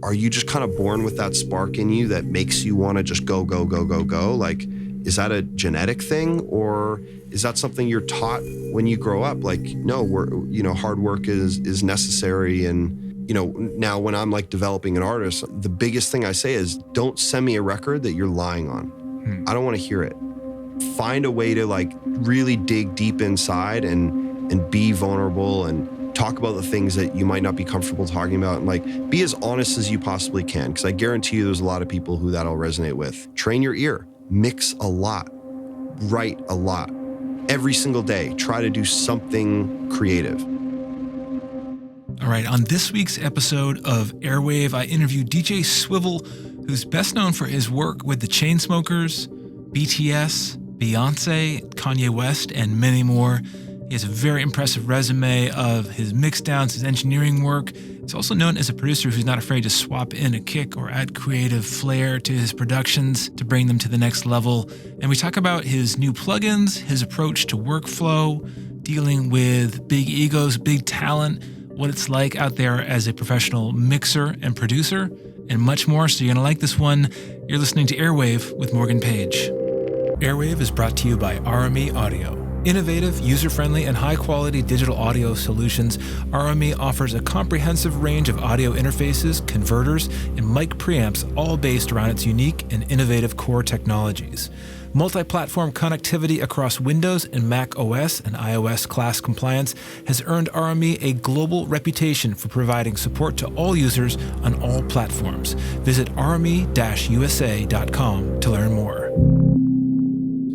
are you just kind of born with that spark in you that makes you want to just go, go, go, go, go? Like, is that a genetic thing, or is that something you're taught when you grow up? Like, no, hard work is necessary. And, now when I'm like developing an artist, the biggest thing I say is don't send me a record that you're lying on. I don't want to hear it. Find a way to like really dig deep inside and be vulnerable and talk about the things that you might not be comfortable talking about, and like be as honest as you possibly can, because I guarantee you there's a lot of people who that'll resonate with. Train your ear, mix a lot, write a lot. Every single day, try to do something creative. All right, on this week's episode of Airwave, I interviewed DJ Swivel, who's best known for his work with the Chainsmokers, BTS, Beyonce, Kanye West, and many more. He has a very impressive resume of his mixdowns, his engineering work. He's also known as a producer who's not afraid to swap in a kick or add creative flair to his productions to bring them to the next level. And we talk about his new plugins, his approach to workflow, dealing with big egos, big talent, what it's like out there as a professional mixer and producer, and much more. So you're going to like this one. You're listening to Airwave with Morgan Page. Airwave is brought to you by RME Audio. Innovative, user-friendly, and high-quality digital audio solutions, RME offers a comprehensive range of audio interfaces, converters, and mic preamps, all based around its unique and innovative core technologies. Multi-platform connectivity across Windows and Mac OS and iOS class compliance has earned RME a global reputation for providing support to all users on all platforms. Visit rme-usa.com to learn more.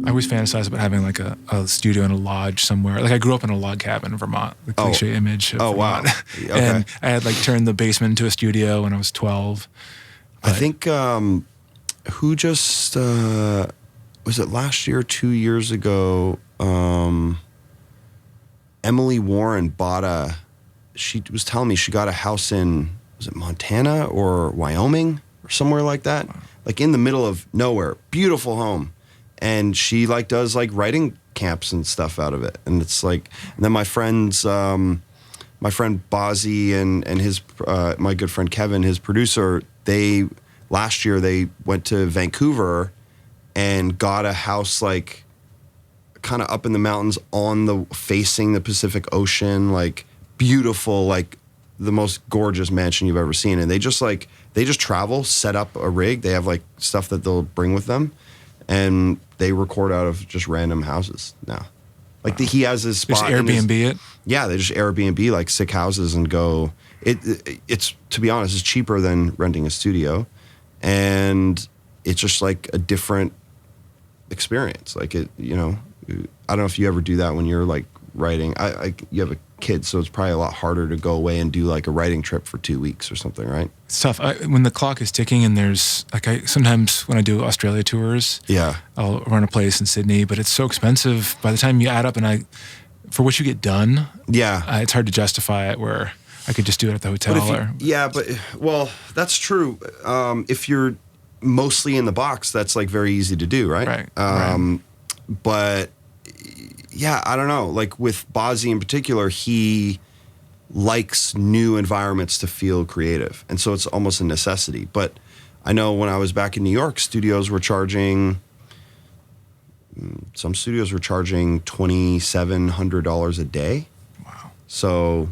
I always fantasize about having like a studio in a lodge somewhere. Like I grew up in a log cabin in Vermont, the cliche image of Vermont. Wow. Okay. And I had like turned the basement into a studio when I was 12. I think who just, was it last year, 2 years ago, Emily Warren she was telling me she got a house in, was it Montana or Wyoming or somewhere like that? Wow. Like in the middle of nowhere, beautiful home. And she like does like writing camps and stuff out of it. And it's like, and then my friend Bozzy and his, my good friend Kevin, his producer, last year they went to Vancouver and got a house like kind of up in the mountains facing the Pacific Ocean, like beautiful, like the most gorgeous mansion you've ever seen. And they just travel, set up a rig. They have like stuff that they'll bring with them. And they record out of just random houses now. Like he has his spot. Just Airbnb it? Yeah, they just Airbnb like sick houses and go. It's to be honest, it's cheaper than renting a studio, and it's just like a different experience. Like I don't know if you ever do that when you're like writing. You have a kid, so it's probably a lot harder to go away and do like a writing trip for 2 weeks or something, right? It's tough. When the clock is ticking and there's like sometimes when I do Australia tours, yeah, I'll run a place in Sydney, but it's so expensive. By the time you add up for what you get done, yeah, it's hard to justify it where I could just do it at the hotel. Well, that's true. If you're mostly in the box, that's like very easy to do, right? Right. But yeah, I don't know. Like with Bozzy in particular, he likes new environments to feel creative. And so it's almost a necessity. But I know when I was back in New York, some studios were charging $2,700 a day. Wow. So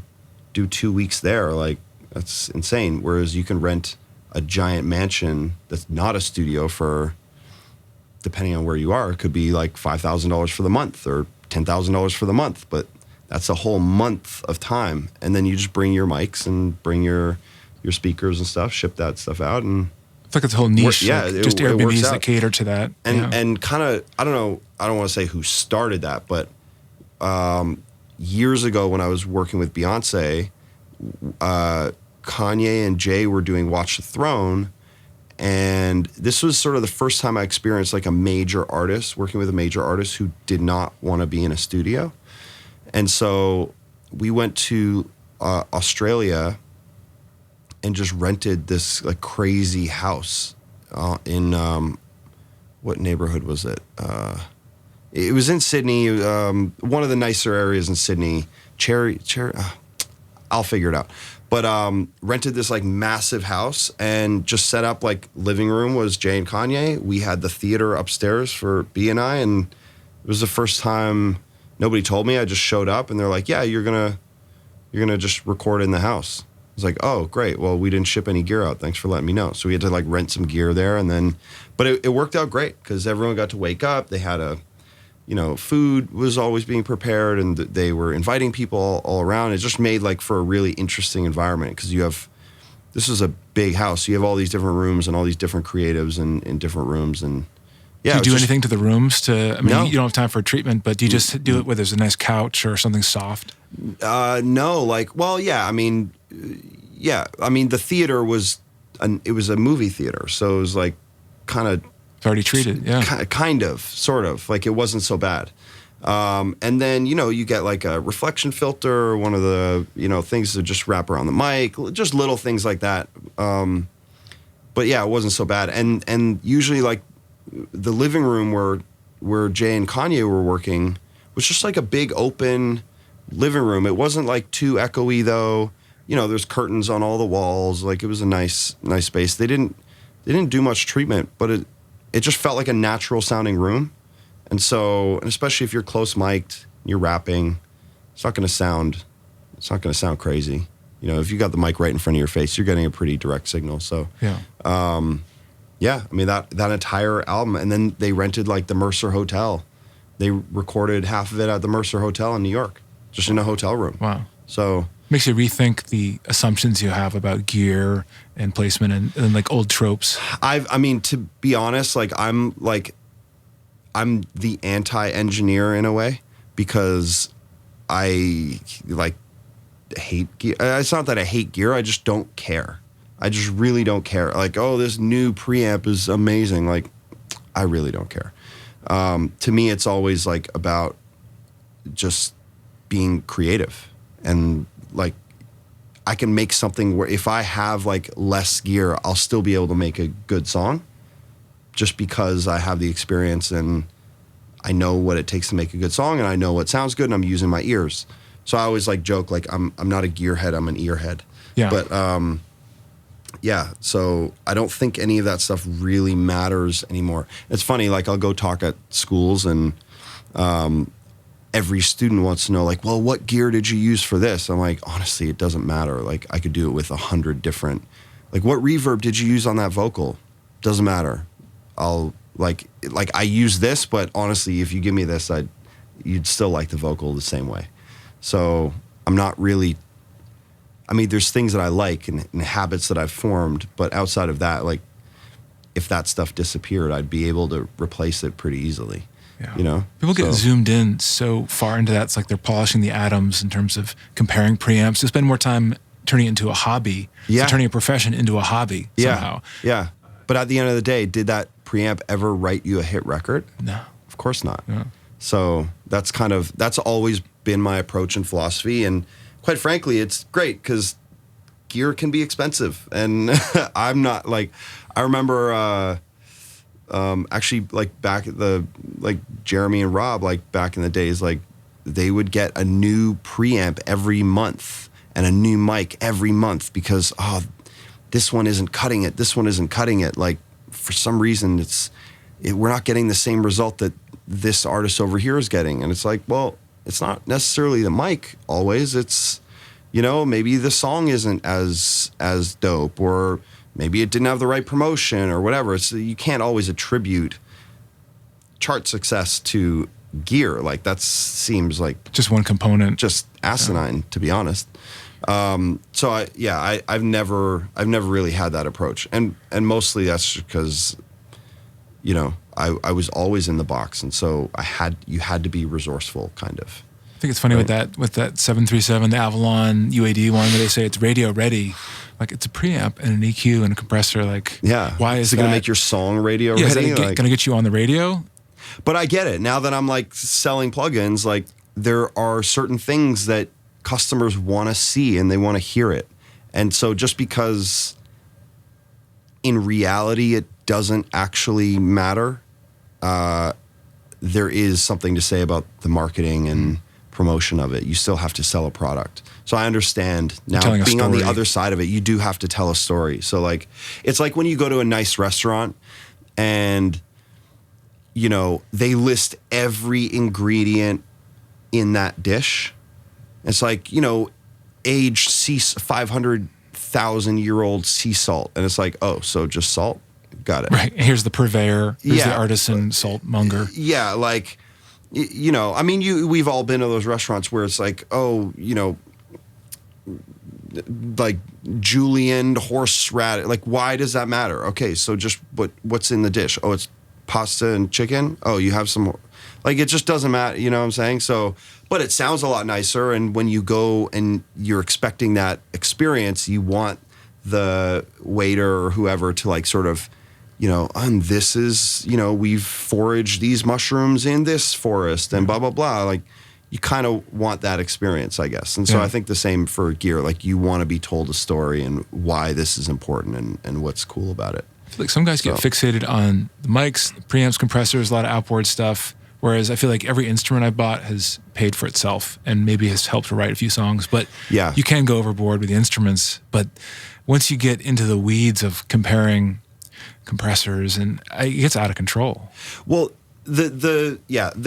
do 2 weeks there, like that's insane. Whereas you can rent a giant mansion that's not a studio for, depending on where you are, it could be like $5,000 for the month or $10,000 for the month, but that's a whole month of time. And then you just bring your mics and bring your speakers and stuff, ship that stuff out, and it's like it's a whole niche. Just Airbnbs that cater to that. And kind of, I don't know, I don't want to say who started that, but years ago when I was working with Beyonce, Kanye and Jay were doing Watch the Throne. And this was sort of the first time I experienced like working with a major artist who did not want to be in a studio. And so we went to Australia and just rented this like crazy house in, what neighborhood was it? It was in Sydney, one of the nicer areas in Sydney, Cherry, I'll figure it out. But rented this like massive house and just set up like living room was Jay and Kanye. We had the theater upstairs for B and I, and it was the first time nobody told me. I just showed up and they're like, yeah, you're gonna just record in the house. I was like, oh, great. Well, we didn't ship any gear out. Thanks for letting me know. So we had to like rent some gear there, and then, but it worked out great because everyone got to wake up. They had food was always being prepared, and they were inviting people all around. It just made like for a really interesting environment because this is a big house. So you have all these different rooms and all these different creatives in different rooms. And yeah. Do you do anything to the rooms No. You don't have time for treatment, but do you just do it where there's a nice couch or something soft? No, like, well, yeah, I mean, the theater was, it was a movie theater. So it was like kind of, It's already treated, yeah. Kind of, sort of, like it wasn't so bad. And then, you get like a reflection filter, one of the, things to just wrap around the mic, just little things like that. But yeah, it wasn't so bad. And usually like the living room where Jay and Kanye were working was just like a big open living room. It wasn't like too echoey though. There's curtains on all the walls. Like it was a nice space. They didn't do much treatment, but it just felt like a natural sounding room. And especially if you're close mic'd, you're rapping, it's not going to sound crazy. If you got the mic right in front of your face, you're getting a pretty direct signal. So, I mean, that entire album. And then they rented like the Mercer Hotel. They recorded half of it at the Mercer Hotel in New York, just in a hotel room. Wow. So makes you rethink the assumptions you have about gear and placement and like old tropes. I mean, to be honest, like I'm the anti-engineer in a way because I like hate gear. It's not that I hate gear. I just don't care. I just really don't care. Like, oh, this new preamp is amazing. Like, I really don't care. To me, it's always like about just being creative and like I can make something where if I have like less gear, I'll still be able to make a good song just because I have the experience and I know what it takes to make a good song and I know what sounds good and I'm using my ears. So I always like joke like I'm not a gearhead, I'm an earhead. Yeah. But so I don't think any of that stuff really matters anymore. It's funny, like I'll go talk at schools and every student wants to know like, well, what gear did you use for this? I'm like, honestly, it doesn't matter. Like I could do it with 100 different, like what reverb did you use on that vocal? Doesn't matter. I'll like I use this, but honestly, if you give me this, you'd still like the vocal the same way. So I'm not really, I mean, there's things that I like and habits that I've formed, but outside of that, like if that stuff disappeared, I'd be able to replace it pretty easily. Yeah. People get zoomed in so far into that. It's like they're polishing the atoms in terms of comparing preamps. They spend more time turning it into a hobby. Yeah. So turning a profession into a hobby somehow. Yeah. But at the end of the day, did that preamp ever write you a hit record? No. Of course not. No. So that's always been my approach and philosophy. And quite frankly, it's great because gear can be expensive. And I'm not like, I remember, actually like back at like Jeremy and Rob, like back in the days, like they would get a new preamp every month and a new mic every month because, this one isn't cutting it. This one isn't cutting it. Like for some reason we're not getting the same result that this artist over here is getting. And it's like, well, it's not necessarily the mic always. It's, maybe the song isn't as dope or maybe it didn't have the right promotion or whatever. You can't always attribute chart success to gear. Like that seems like just one component, just asinine, to be honest. So I've never really had that approach, and mostly that's because, I was always in the box, and so you had to be resourceful, kind of. I think it's funny with that 737, the Avalon UAD one, where they say it's radio ready. Like it's a preamp and an EQ and a compressor. Like, why is it going to make your song radio ready? Is it going to get you on the radio? But I get it. Now that I'm like selling plugins, like there are certain things that customers want to see and they want to hear it. And so just because in reality it doesn't actually matter, there is something to say about the marketing and promotion of it. You still have to sell a product. So I understand now, being on the other side of it, you do have to tell a story. So like, it's like when you go to a nice restaurant and, you know, they list every ingredient in that dish. It's like, you know, aged 500,000-year-old sea salt. And it's like, oh, so just salt? Got it. Right. Here's the purveyor. Here's the artisan salt monger. Yeah. Like, you know, I mean, we've all been to those restaurants where it's like, oh, you know, like julienne horseradish. Like, why does that matter? Okay, so just what's in the dish? Oh, it's pasta and chicken. Oh, you have some, like, it just doesn't matter. You know what I'm saying? So, but it sounds a lot nicer. And when you go and you're expecting that experience, you want the waiter or whoever to like sort of, you know, and this is, you know, we've foraged these mushrooms in this forest and blah, blah, blah. Like, you kind of want that experience, I guess. And so I think the same for gear. Like, you want to be told a story and why this is important and what's cool about it. I feel like some guys get fixated on the mics, the preamps, compressors, a lot of outboard stuff. Whereas I feel like every instrument I bought has paid for itself and maybe has helped to write a few songs. But you can go overboard with the instruments. But once you get into the weeds of comparing compressors, and it gets out of control. Well, the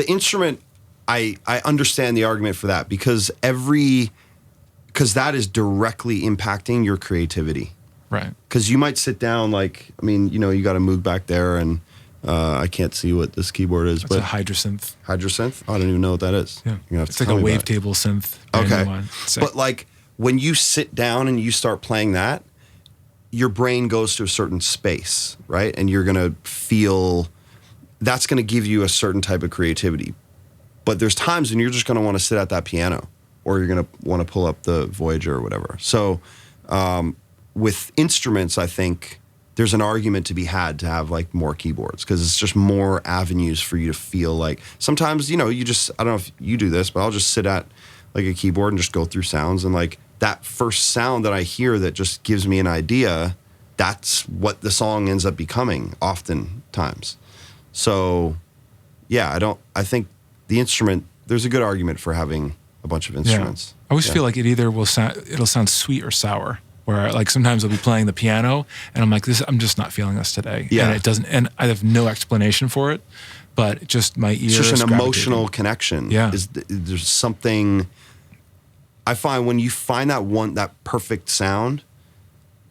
instrument, I understand the argument for that because that is directly impacting your creativity. Right. Because you might sit down, like, I mean, you know, you got a Moog back there, and I can't see what this keyboard is. It's a Hydrosynth. Hydrosynth? Oh, I don't even know what that is. Yeah. It's like a wavetable synth. Okay. But like, when you sit down and you start playing that, your brain goes to a certain space, right? And you're going to feel, that's going to give you a certain type of creativity. But there's times when you're just going to want to sit at that piano, or you're going to want to pull up the Voyager or whatever. So with instruments, I think there's an argument to be had to have like more keyboards, because it's just more avenues for you to feel like, sometimes, you know, you just, I don't know if you do this, but I'll just sit at like a keyboard and just go through sounds, and like that first sound that I hear that just gives me an idea, that's what the song ends up becoming oftentimes. So yeah, I think the instrument, there's a good argument for having a bunch of instruments. Yeah. I always feel like it either it'll sound sweet or sour. Where like sometimes I'll be playing the piano and I'm like, I'm just not feeling this today. Yeah. And it doesn't, and I have no explanation for it, but just my ear. It's just an emotional connection. Yeah. There's something, I find when you find that perfect sound,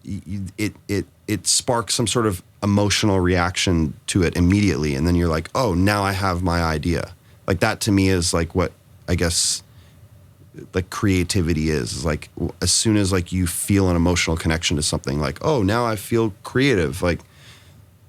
it sparks some sort of emotional reaction to it immediately. And then you're like, oh, now I have my idea. Like, that to me is like what I guess like creativity is like, as soon as like you feel an emotional connection to something, like, oh, now I feel creative. Like,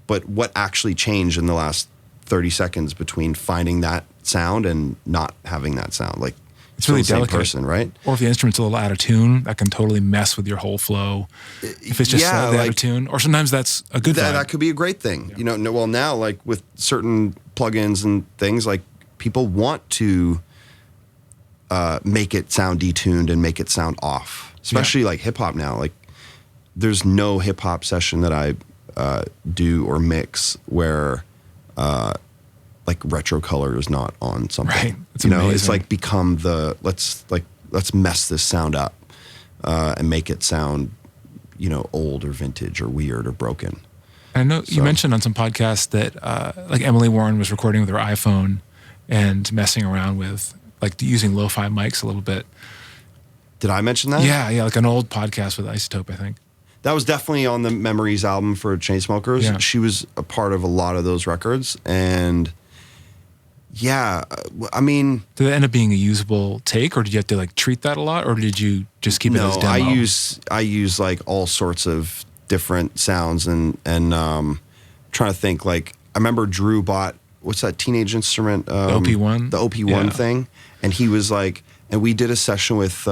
but what actually changed in the last 30 seconds between finding that sound and not having that sound? Like, it's really delicate. Same person, right? Or if the instrument's a little out of tune, that can totally mess with your whole flow. If it's just slightly out of tune, or sometimes that's a good thing. That could be a great thing. Yeah. You know, well, now like with certain plugins and things, like people want to make it sound detuned and make it sound off, especially like hip hop now. Like, there's no hip hop session that I do or mix where like retro color is not on something. Right. It's amazing. It's like become let's mess this sound up and make it sound, you know, old or vintage or weird or broken. I know you mentioned on some podcasts that like Emily Warren was recording with her iPhone and messing around with like using lo-fi mics a little bit. Did I mention that? Yeah, like an old podcast with Isotope, I think. That was definitely on the Memories album for Chainsmokers. Yeah. She was a part of a lot of those records. And yeah, I mean... Did it end up being a usable take, or did you have to like treat that a lot, or did you just keep it as demo? I use like all sorts of different sounds and trying to think, like, I remember Drew bought, what's that teenage instrument? The OP1? The OP1 thing. And he was like, and we did a session with...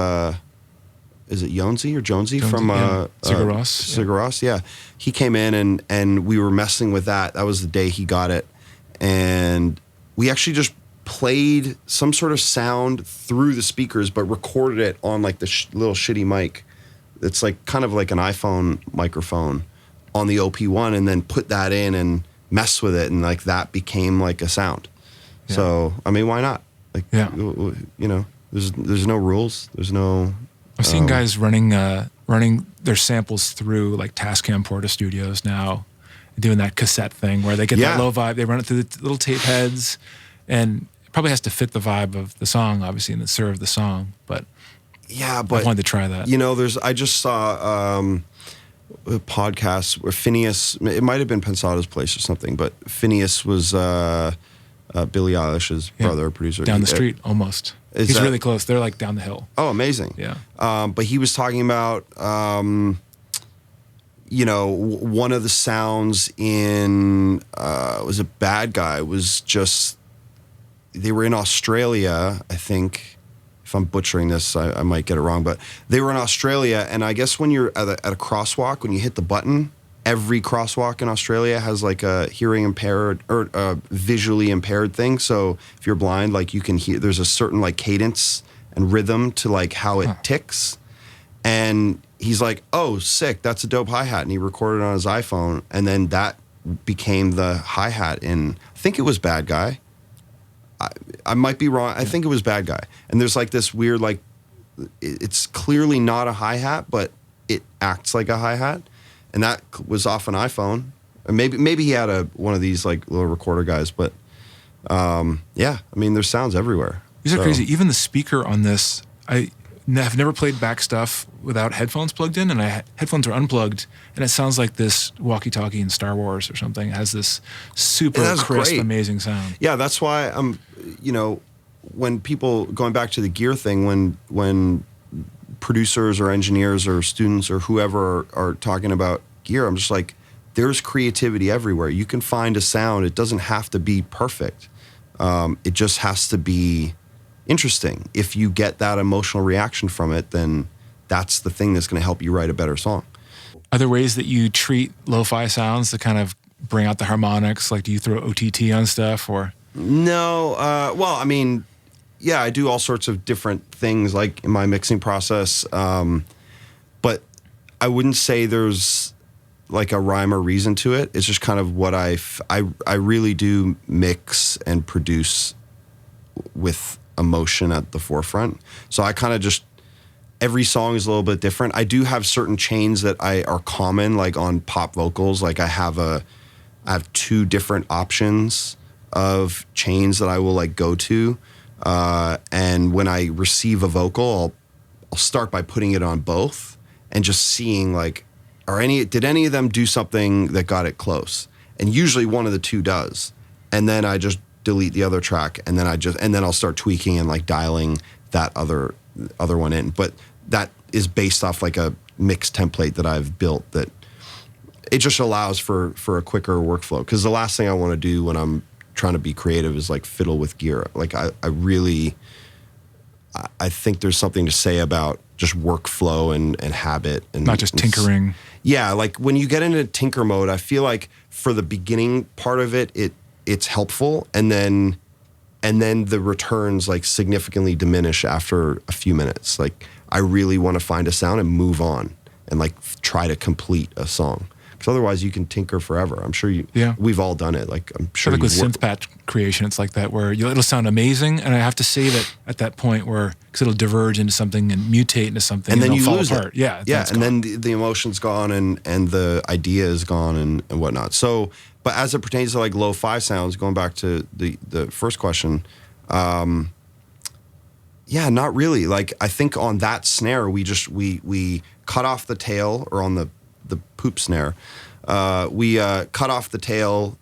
is it Jonesy from Sigur Rós? Sigur Rós, yeah. He came in and we were messing with that. That was the day he got it. And we actually just played some sort of sound through the speakers, but recorded it on like the little shitty mic. It's like kind of like an iPhone microphone on the OP1, and then put that in and mess with it. And like that became like a sound. Yeah. So, I mean, why not? Like, you know. There's no rules. There's no. I've seen guys running their samples through like Tascam Porta Studios now, doing that cassette thing where they get that low vibe. They run it through the little tape heads, and it probably has to fit the vibe of the song, obviously, and serve the song. But yeah, but I wanted to try that. I just saw a podcast where Phineas. It might have been Pensato's place or something, but Phineas was Billie Eilish's brother, producer. Down the street, almost. He's really close. They're like down the hill. Oh, amazing. Yeah. But he was talking about, one of the sounds in, was a Bad Guy, was just, they were in Australia, I think. If I'm butchering this, I might get it wrong, but they were in Australia, and I guess when you're at a crosswalk, when you hit the button, every crosswalk in Australia has like a hearing impaired or a visually impaired thing. So if you're blind, like you can hear, there's a certain like cadence and rhythm to like how it ticks. And he's like, oh, sick, that's a dope hi-hat. And he recorded it on his iPhone. And then that became the hi-hat in, I think it was Bad Guy. I might be wrong. I think it was Bad Guy. And there's like this weird, like, it's clearly not a hi-hat, but it acts like a hi-hat. And that was off an iPhone. Or maybe he had one of these like little recorder guys, but there's sounds everywhere. These are crazy. Even the speaker on this, I've never played back stuff without headphones plugged in, and headphones are unplugged, and it sounds like this walkie-talkie in Star Wars or something. It has this super crisp, amazing sound. Yeah, that's why when people, going back to the gear thing, when producers or engineers or students or whoever are talking about gear, I'm just like, there's creativity everywhere. You can find a sound. It doesn't have to be perfect. It just has to be interesting. If you get that emotional reaction from it, then that's the thing that's going to help you write a better song. Are there ways that you treat lo-fi sounds to kind of bring out the harmonics? Like, do you throw OTT on stuff or? No. Yeah, I do all sorts of different things like in my mixing process. But I wouldn't say there's like a rhyme or reason to it. It's just kind of what I really do mix and produce with emotion at the forefront. So I kind of just, every song is a little bit different. I do have certain chains that are common, like on pop vocals. Like I have two different options of chains that I will like go to. And when I receive a vocal, I'll start by putting it on both and just seeing like, did any of them do something that got it close? And usually one of the two does. And then I just delete the other track, and then I'll start tweaking and like dialing that other one in. But that is based off like a mix template that I've built that it just allows for a quicker workflow. Because the last thing I want to do when I'm trying to be creative is like fiddle with gear. Like I think there's something to say about just workflow and habit and not just tinkering. Yeah, like when you get into tinker mode, I feel like for the beginning part of it's helpful, and then the returns like significantly diminish after a few minutes. Like I really want to find a sound and move on and like try to complete a song. Because otherwise you can tinker forever. I'm sure we've all done it. Like I'm sure like with synth patch creation, it's like that where it'll sound amazing, and I have to save it at that point where, because it'll diverge into something and mutate into something, and then you fall lose apart. It. Yeah, and then the emotion's gone and the idea is gone and whatnot. So, but as it pertains to like lo-fi sounds, going back to the first question, not really. Like I think on that snare, we cut off the tail, or on the poop snare, we cut off the tail,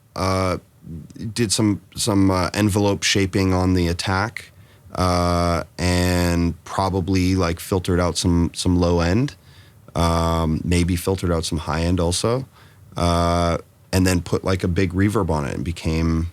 did some envelope shaping on the attack, and probably like filtered out some low end, maybe filtered out some high end also, and then put like a big reverb on it, and became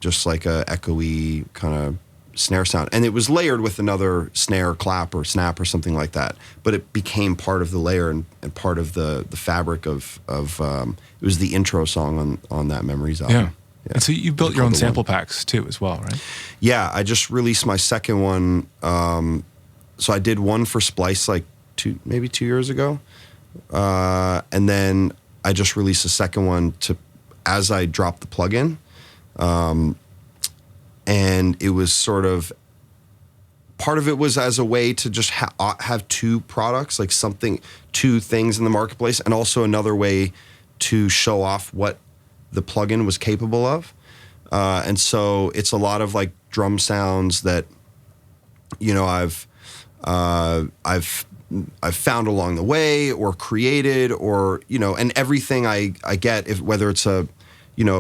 just like a echoey kind of snare sound. And it was layered with another snare clap or snap or something like that, but it became part of the layer and part of the fabric of it was the intro song on that Memories album. Yeah. And so you built your own sample packs too as well, right? Yeah, I just released my second one. So I did one for Splice like 2 years ago, and then I just released a second one as I dropped the plugin. And it was sort of part of it was as a way to just have two products, like two things in the marketplace, and also another way to show off what the plugin was capable of. And so it's a lot of like drum sounds that, you know, I've found along the way or created, or, you know, and everything I get, whether it's a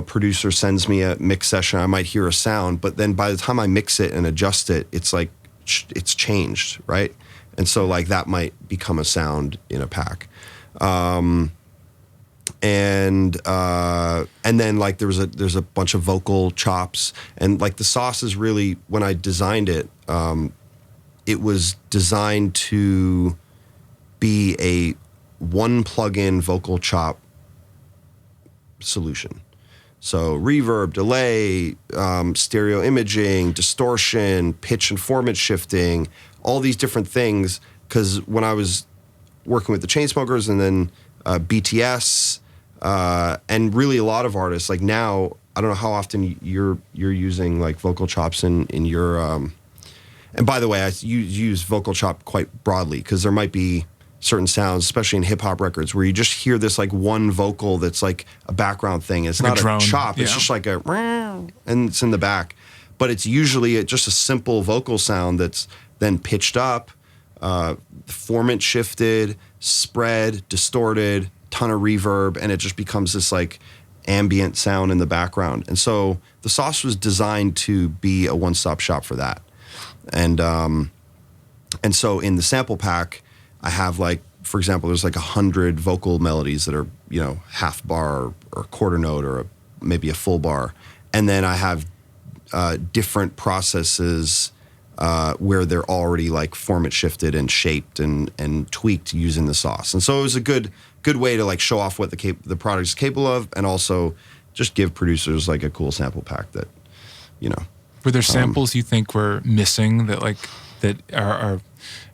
producer sends me a mix session, I might hear a sound, but then by the time I mix it and adjust it, it's like, it's changed, right? And so like that might become a sound in a pack. And then like there's a bunch of vocal chops, and like the sauce is really, when I designed it, it was designed to be a one plug-in vocal chop solution. So reverb, delay, stereo imaging, distortion, pitch and formant shifting, all these different things. Because when I was working with the Chainsmokers and then BTS, and really a lot of artists, like now, I don't know how often you're using like vocal chops in your, and by the way, I use vocal chop quite broadly, because there might be certain sounds, especially in hip hop records, where you just hear this like one vocal that's like a background thing. It's not a chop. Yeah. It's just like a, and it's in the back. But it's usually just a simple vocal sound that's then pitched up, formant shifted, spread, distorted, ton of reverb, and it just becomes this like ambient sound in the background. And so the sauce was designed to be a one-stop shop for that. And so in the sample pack, I have like, for example, there's like 100 vocal melodies that are, you know, half bar or quarter note or maybe a full bar. And then I have different processes where they're already like format shifted and shaped and tweaked using the sauce. And so it was a good way to like show off what the product is capable of, and also just give producers like a cool sample pack that, you know. Were there samples you think were missing that are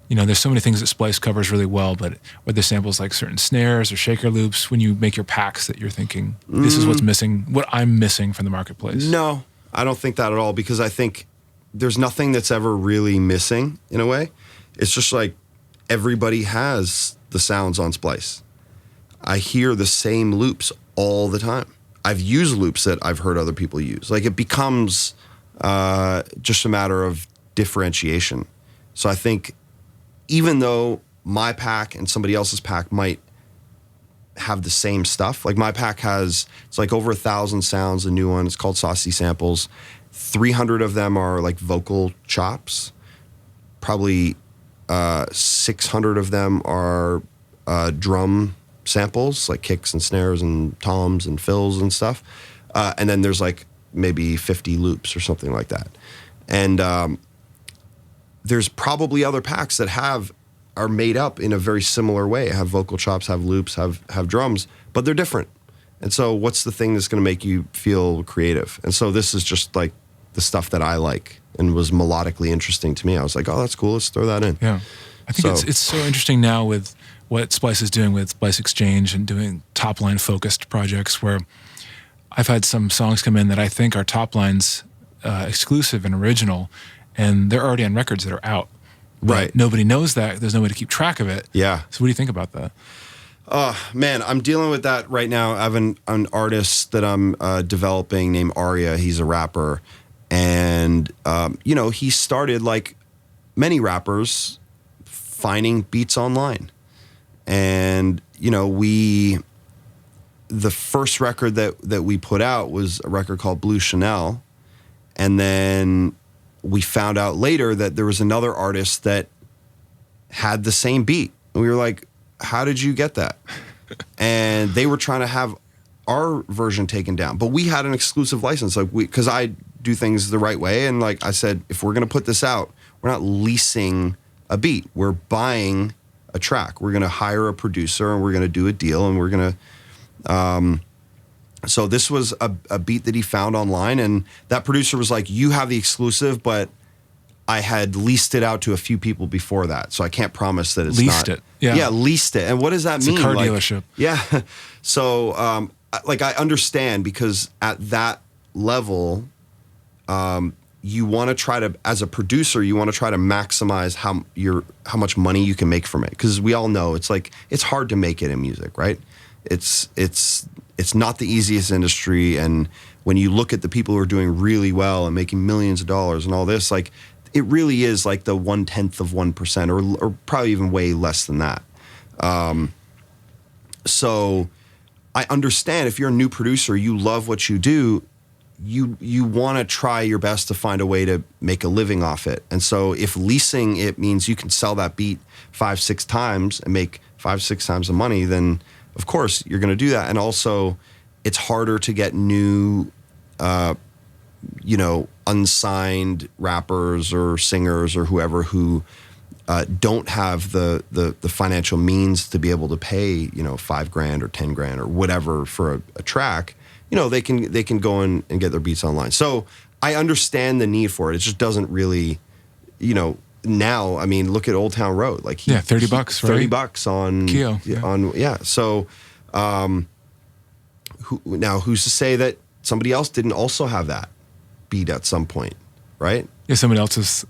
you know, there's so many things that Splice covers really well, but were there samples like certain snares or shaker loops when you make your packs that you're thinking, this is what's missing, what I'm missing from the marketplace? No, I don't think that at all, because I think there's nothing that's ever really missing in a way. It's just like everybody has the sounds on Splice. I hear the same loops all the time. I've used loops that I've heard other people use. Like it becomes just a matter of differentiation. So I think even though my pack and somebody else's pack might have the same stuff, like my pack it's like over 1,000 sounds, a new one, it's called Saucy Samples. 300 of them are like vocal chops. Probably 600 of them are drum samples, like kicks and snares and toms and fills and stuff. And then there's like maybe 50 loops or something like that. And there's probably other packs that are made up in a very similar way, have vocal chops, have loops, have drums, but they're different. And so what's the thing that's going to make you feel creative? And so this is just like the stuff that I like and was melodically interesting to me. I was like, oh, that's cool. Let's throw that in. Yeah. I think it's so interesting now with what Splice is doing with Splice Exchange and doing top line focused projects, where I've had some songs come in that I think are top lines exclusive and original, and they're already on records that are out. Right. Nobody knows that. There's no way to keep track of it. Yeah. So what do you think about that? Man, I'm dealing with that right now. I have an artist that I'm developing named Arya. He's a rapper. And, you know, he started like many rappers finding beats online. And, you know, the first record that we put out was a record called Blue Chanel. And then we found out later that there was another artist that had the same beat. And we were like, how did you get that? And they were trying to have our version taken down, but we had an exclusive license, like because I do things the right way. And like I said, if we're going to put this out, we're not leasing a beat. We're buying a track. We're going to hire a producer and we're going to do a deal, and we're going to, so this was a beat that he found online, and that producer was like, you have the exclusive, but I had leased it out to a few people before that, so I can't promise that it's leased it. Yeah, leased it. And what does that mean? It's a car like, dealership. Yeah. So, like, I understand, because at that level, you want to try to, as a producer, you want to try to maximize how much money you can make from it. Because we all know it's hard to make it in music, right? It's not the easiest industry, and when you look at the people who are doing really well and making millions of dollars and all this, like, it really is like the 1/10 of 1%, or probably even way less than that. So I understand if you're a new producer, you love what you do, you want to try your best to find a way to make a living off it. And so if leasing it means you can sell that beat 5-6 times and make 5-6 times the money, then of course you're going to do that. And also it's harder to get new, unsigned rappers or singers or whoever who don't have the financial means to be able to pay, $5,000 or $10,000 or whatever for a track. They can go in and get their beats online. So I understand the need for it. It just doesn't really, now, I mean, look at Old Town Road. Like $30, right? $30 on Keo. Yeah. So who's to say that somebody else didn't also have that beat at some point, right? Yeah, somebody else's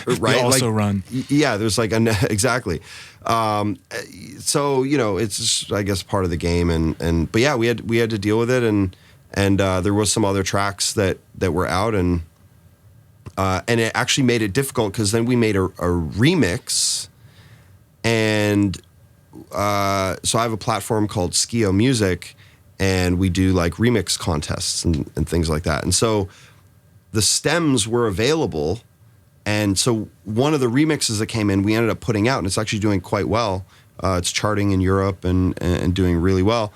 right? also run. Yeah, there's exactly. So it's just, I guess, part of the game, but yeah, we had to deal with it, and there was some other tracks that were out, and it actually made it difficult because then we made a remix, and so I have a platform called Skio Music, and we do like remix contests and things like that, and so the stems were available. And so one of the remixes that came in, we ended up putting out, and it's actually doing quite well. It's charting in Europe and doing really well.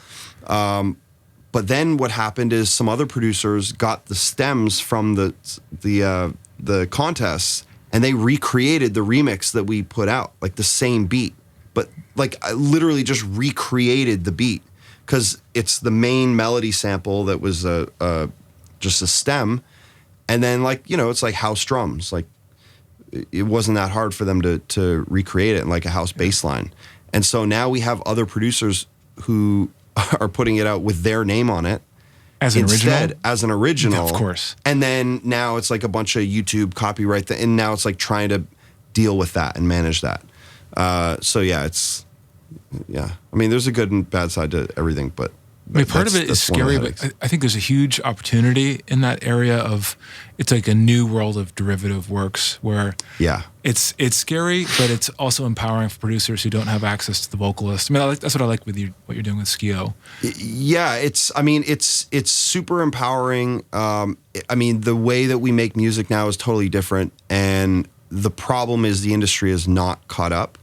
But then what happened is some other producers got the stems from the contests, and they recreated the remix that we put out, like the same beat. But like I literally just recreated the beat because it's the main melody sample that was just a stem. And then it's like house drums, like it wasn't that hard for them to recreate it in like a house bass line. And so now we have other producers who are putting it out with their name on it as an original. Yeah, of course. And then now it's like a bunch of YouTube copyright and now it's like trying to deal with that and manage that. So yeah, I mean, there's a good and bad side to everything, but I mean, part of it is scary, but I think there's a huge opportunity in that area it's like a new world of derivative works where it's scary, but it's also empowering for producers who don't have access to the vocalist. I mean, that's what I like with what you're doing with Skio. Yeah, it's super empowering. I mean, the way that we make music now is totally different, and the problem is the industry is not caught up,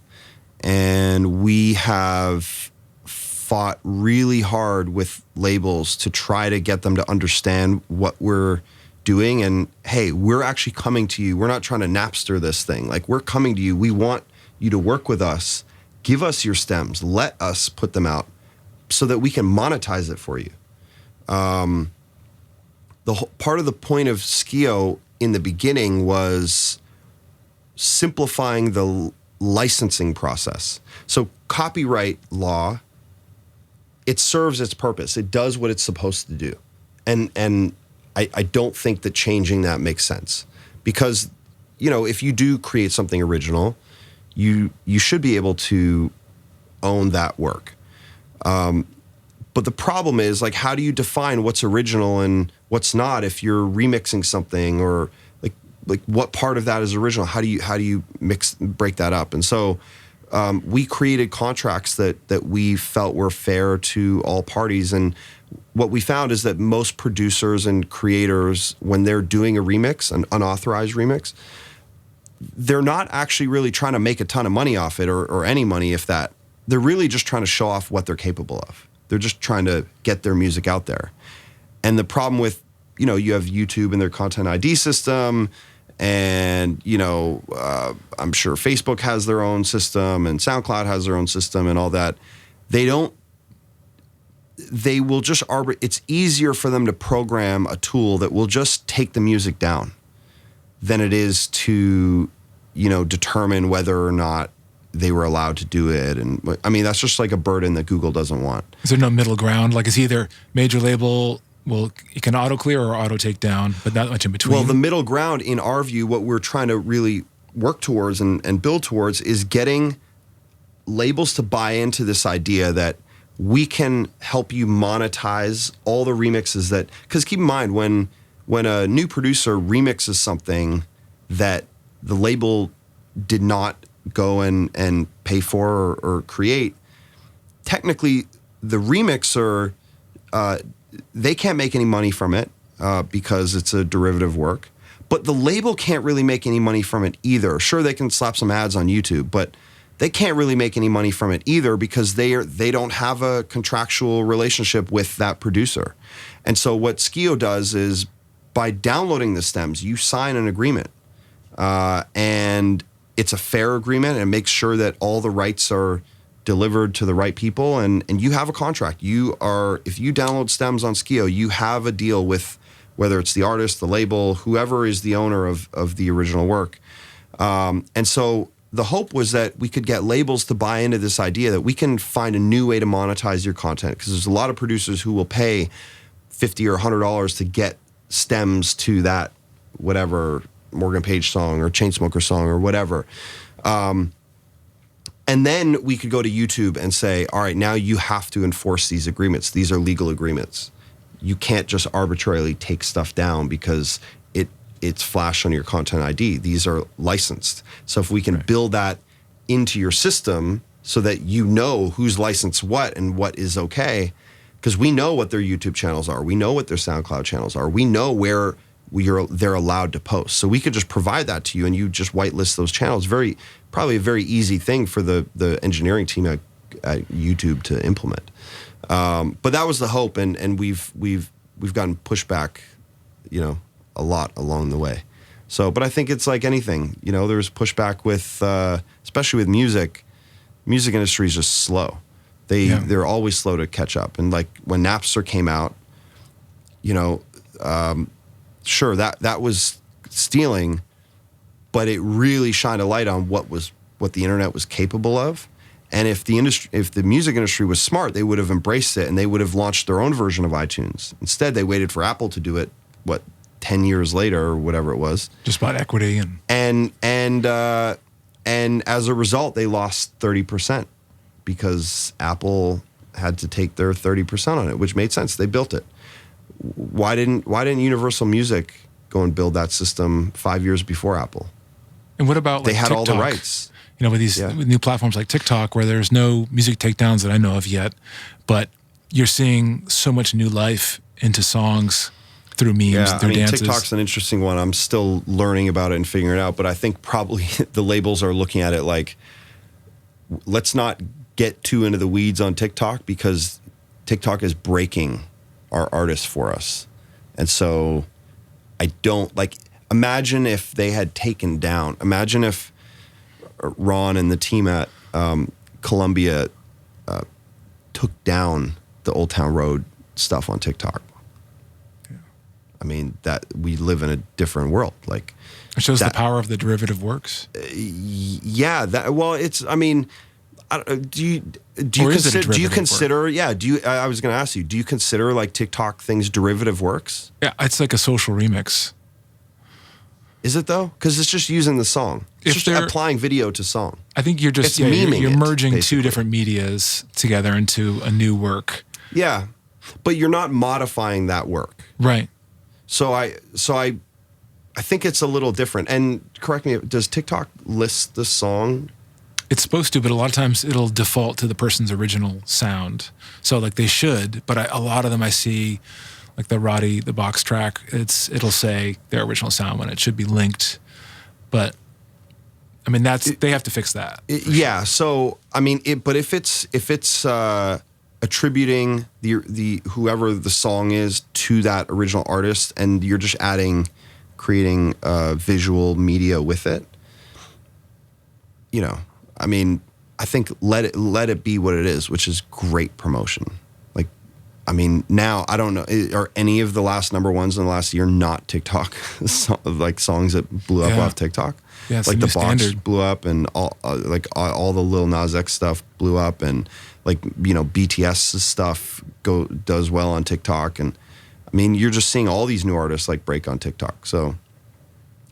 and we have fought really hard with labels to try to get them to understand what we're doing. And hey, we're actually coming to you. We're not trying to Napster this thing. Like, we're coming to you. We want you to work with us. Give us your stems. Let us put them out so that we can monetize it for you. The whole, part of the point of Skio in the beginning was simplifying the licensing process. So copyright law, it serves its purpose. It does what it's supposed to do. And I don't think that changing that makes sense. Because, if you do create something original, you should be able to own that work. But the problem is, like, how do you define what's original and what's not if you're remixing something, or like what part of that is original? How do you break that up? And so we created contracts that we felt were fair to all parties. And what we found is that most producers and creators, when they're doing a remix, an unauthorized remix, they're not actually really trying to make a ton of money off it, or any money, if that. They're really just trying to show off what they're capable of. They're just trying to get their music out there. And the problem with, you have YouTube and their content ID system, and, I'm sure Facebook has their own system and SoundCloud has their own system and all that. They will just it's easier for them to program a tool that will just take the music down than it is to, determine whether or not they were allowed to do it. And I mean, that's just like a burden that Google doesn't want. Is there no middle ground? Like, is either major label Well, it can auto clear or auto take down, but not much in between. Well, the middle ground, in our view, what we're trying to really work towards and build towards is getting labels to buy into this idea that we can help you monetize all the remixes that, because keep in mind, when a new producer remixes something that the label did not go and pay for or create, technically the remixer, they can't make any money from it because it's a derivative work. But the label can't really make any money from it either. Sure, they can slap some ads on YouTube, but they can't really make any money from it either because they don't have a contractual relationship with that producer. And so what Skio does is, by downloading the stems, you sign an agreement. And it's a fair agreement and makes sure that all the rights are delivered to the right people, and you have a contract. If you download stems on Skio, you have a deal with whether it's the artist, the label, whoever is the owner of the original work. And so the hope was that we could get labels to buy into this idea that we can find a new way to monetize your content, because there's a lot of producers who will pay $50 or $100 to get stems to that whatever Morgan Page song or Chainsmokers song or whatever. And then we could go to YouTube and say, all right, now you have to enforce these agreements. These are legal agreements. You can't just arbitrarily take stuff down because it's flashed on your content ID. These are licensed. So if we can build that into your system so that you know who's licensed what and what is okay, because we know what their YouTube channels are. We know what their SoundCloud channels are. We know where they're allowed to post. So we could just provide that to you and you just whitelist those channels. Probably a very easy thing for the engineering team at YouTube to implement. But that was the hope, and we've gotten pushback, a lot along the way. So, but I think it's like anything, there's pushback with, especially with music. Music industry is just slow. They're always slow to catch up. And like when Napster came out, sure, that was stealing, but it really shined a light on what the internet was capable of. And if the music industry was smart, they would have embraced it and they would have launched their own version of iTunes. Instead, they waited for Apple to do it, 10 years later or whatever it was. Just bought equity and as a result, they lost 30% because Apple had to take their 30% on it, which made sense. They built it. Why didn't Universal Music go and build that system 5 years before Apple? And what about they had TikTok? All the rights? With these with new platforms like TikTok, where there's no music takedowns that I know of yet, but you're seeing so much new life into songs through memes, through dances. TikTok's an interesting one. I'm still learning about it and figuring it out, but I think probably the labels are looking at it like, let's not get too into the weeds on TikTok because TikTok is breaking our artists for us. And so I don't imagine if they had taken down, imagine if Ron and the team at Columbia took down the Old Town Road stuff on TikTok. Yeah. I mean, that we live in a different world. It shows the power of the derivative works. Yeah. Do you consider? Yeah. I was going to ask you. Do you consider TikTok things derivative works? Yeah, it's like a social remix. Is it though? Because it's just using the song. It's just applying video to song. I think you're just you're merging two different medias together into a new work. Yeah, but you're not modifying that work. Right. So I think it's a little different. And correct me, does TikTok list the song? It's supposed to, but a lot of times it'll default to the person's original sound. So they should, but a lot of them I see, like the Roddy, the box track, it'll say their original sound when it should be linked. But I mean, they have to fix that. Yeah. So I mean, but if it's attributing the whoever the song is to that original artist, and you're just creating visual media with it, I mean, I think let it be what it is, which is great promotion. Now I don't know, are any of the last number ones in the last year not TikTok songs that blew up off TikTok? Yeah, the box standard. Blew up, and all the Lil Nas X stuff blew up, and BTS stuff does well on TikTok, and I I mean, you're just seeing all these new artists like break on TikTok. So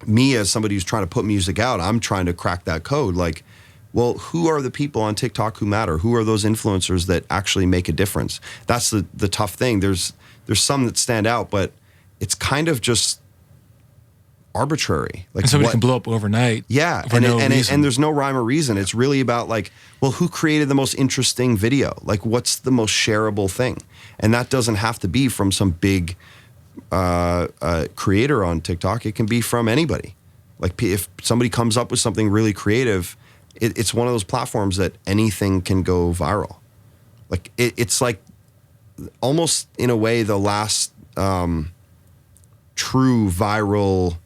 me as somebody who's trying to put music out, I'm trying to crack that code. Like, well, who are the people on TikTok who matter? Who are those influencers that actually make a difference? That's the tough thing. There's some that stand out, but it's kind of just arbitrary. Like, and somebody can blow up overnight. Yeah, and there's no rhyme or reason. It's really about like, well, who created the most interesting video? Like, what's the most shareable thing? And that doesn't have to be from some big creator on TikTok. It can be from anybody. Like, if somebody comes up with something really creative, it's one of those platforms that anything can go viral. Like, it's like almost in a way the last true viral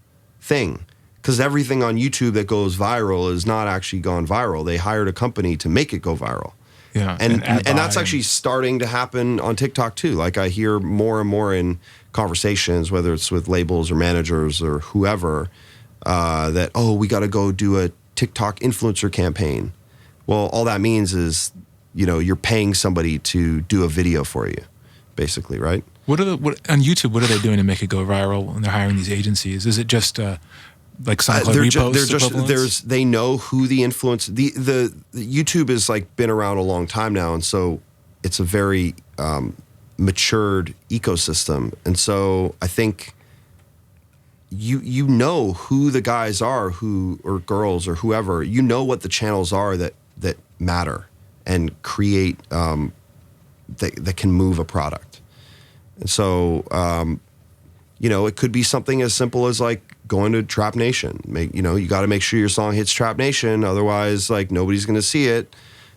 thing, because everything on YouTube that goes viral is not actually gone viral. They hired a company to make it go viral. Yeah, and that's actually starting to happen on TikTok too. Like, I hear more and more in conversations, whether it's with labels or managers or whoever, that, oh, we got to go do a TikTok influencer campaign. Well, all that means is, you're paying somebody to do a video for you, basically, right? What on YouTube? What are they doing to make it go viral when they're hiring these agencies? Is it just like SoundCloud reposts? They know who the influence. The YouTube is like been around a long time now, and so it's a very matured ecosystem. And so I think you know who the guys are, or girls or whoever. You know what the channels are that matter and create that can move a product. And so, it could be something as simple as like going to Trap Nation. You got to make sure your song hits Trap Nation, otherwise, like, nobody's going to see it.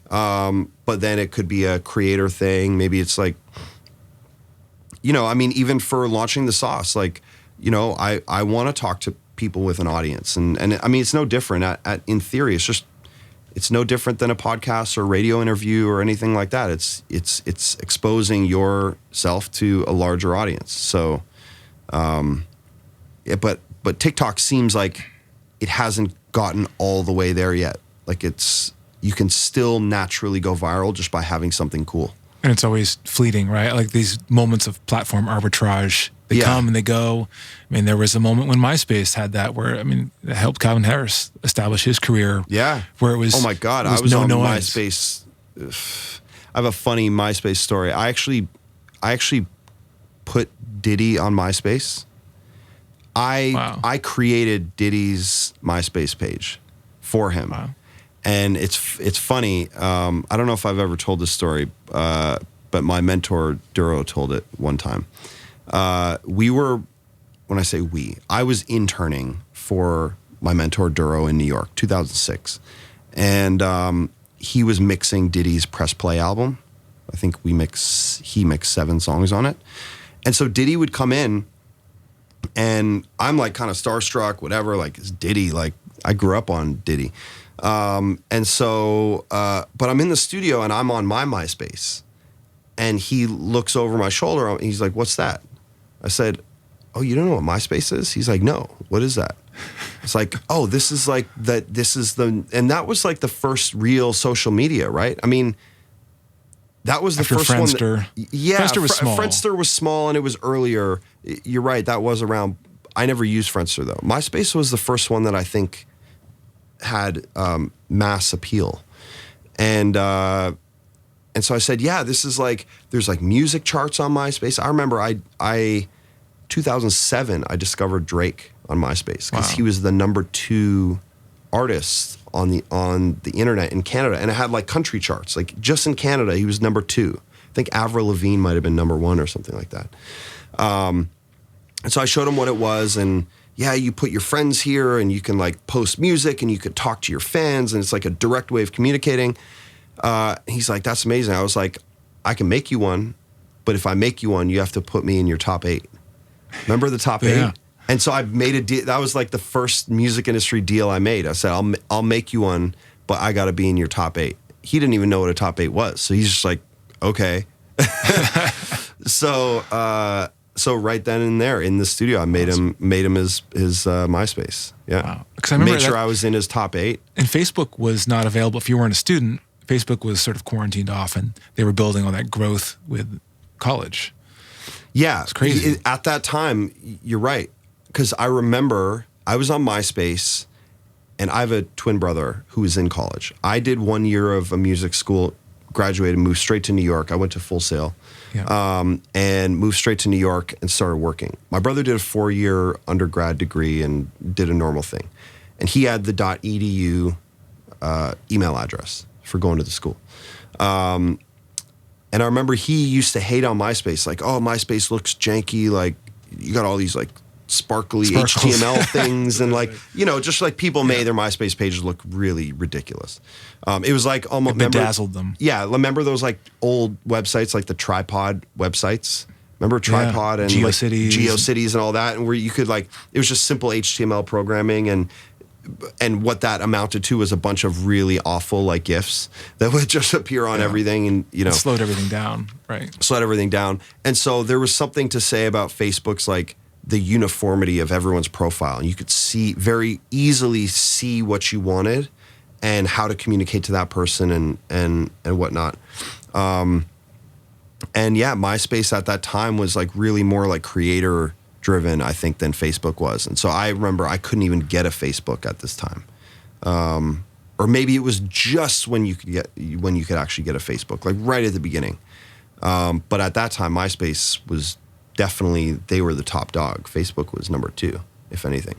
But then it could be a creator thing. Maybe it's like, even for launching the sauce, like, I want to talk to people with an audience, and I mean, it's no different. In theory, it's no different than a podcast or radio interview or anything like that. It's exposing yourself to a larger audience. So, but TikTok seems like it hasn't gotten all the way there yet. Like, you can still naturally go viral just by having something cool. And it's always fleeting, right? Like these moments of platform arbitrage, they come and they go. I mean, there was a moment when MySpace had that where, it helped Calvin Harris establish his career. Yeah. Where it was, oh my God, I was on MySpace. I have a funny MySpace story. I actually put Diddy on MySpace. I created Diddy's MySpace page for him. Wow. And it's funny. I don't know if I've ever told this story, but my mentor Duro told it one time. I was interning for my mentor Duro in New York, 2006, and he was mixing Diddy's Press Play album. I think he mixed 7 songs on it, and so Diddy would come in, and I'm like kind of starstruck, whatever. Like, it's Diddy. Like, I grew up on Diddy. And so, but I'm in the studio and I'm on my MySpace, and he looks over my shoulder and he's like, "What's that?" I said, "Oh, you don't know what MySpace is?" He's like, "No, what is that?" It's like, "Oh, this is like that. And that was like the first real social media, right? I mean, that was the first Friendster. one. Friendster was small. Friendster was small and it was earlier. You're right. That was around. I never used Friendster though. MySpace was the first one that I think had mass appeal, and so I said, yeah, this is like, there's like music charts on MySpace. I remember 2007 I discovered Drake on MySpace because he was the number 2 artist on the internet in Canada, and it had like country charts. Like, just in Canada he was number 2. I think Avril Lavigne might have been number 1 or something like that. And so I showed him what it was, and yeah, you put your friends here and you can like post music and you could talk to your fans, and it's like a direct way of communicating. He's like, "That's amazing." I was like, "I can make you one, but if I make you one, you have to put me in your top 8. Remember the top 8? And so I made a deal. That was like the first music industry deal I made. I said, I'll make you one, but I got to be in your top 8. He didn't even know what a top 8 was. So he's just like, okay. So right then and there in the studio, I made him his MySpace. Yeah. Wow. Because I remember made sure I was in his top 8. And Facebook was not available if you weren't a student. Facebook was sort of quarantined off, and they were building on that growth with college. Yeah. It's crazy. At that time, you're right. Because I remember I was on MySpace, and I have a twin brother who was in college. I did 1 year of a music school, graduated, moved straight to New York. I went to Full Sail, and moved straight to New York and started working. My brother did a 4-year undergrad degree and did a normal thing. And he had the .edu email address for going to the school. And I remember he used to hate on MySpace, like, oh, MySpace looks janky, like, you got all these, like, sparkly HTML things, and like, you know, just like people made their MySpace pages look really ridiculous. It was like almost bedazzled them. Yeah, remember those like old websites, like the Tripod websites? Remember Tripod and GeoCities, like GeoCities and all that, and where you could like, it was just simple HTML programming, and what that amounted to was a bunch of really awful like GIFs that would just appear on everything, and you know, it slowed everything down, right? Slowed everything down, and so there was something to say about Facebook's like the uniformity of everyone's profile, and you could see very easily see what you wanted and how to communicate to that person and whatnot. And yeah, MySpace at that time was like really more like creator driven, I think, than Facebook was. And so I remember I couldn't even get a Facebook at this time. Or maybe it was just when you could actually get a Facebook, like right at the beginning. But at that time, MySpace was definitely, they were the top dog. Facebook was number 2, if anything.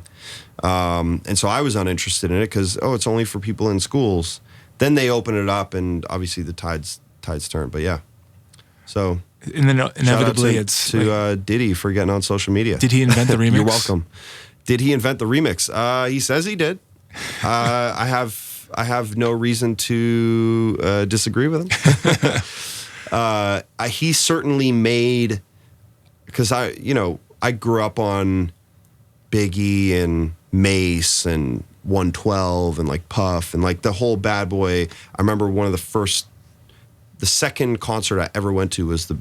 And so I was uninterested in it because, it's only for people in schools. Then they opened it up, and obviously the tides turned. But yeah, so and then inevitably it's to like, Diddy for getting on social media. Did he invent the remix? You're welcome. Did he invent the remix? He says he did. I have no reason to disagree with him. He certainly made. Because I grew up on Biggie and Mace and 112 and like Puff and like the whole Bad Boy. I remember the second concert I ever went to was the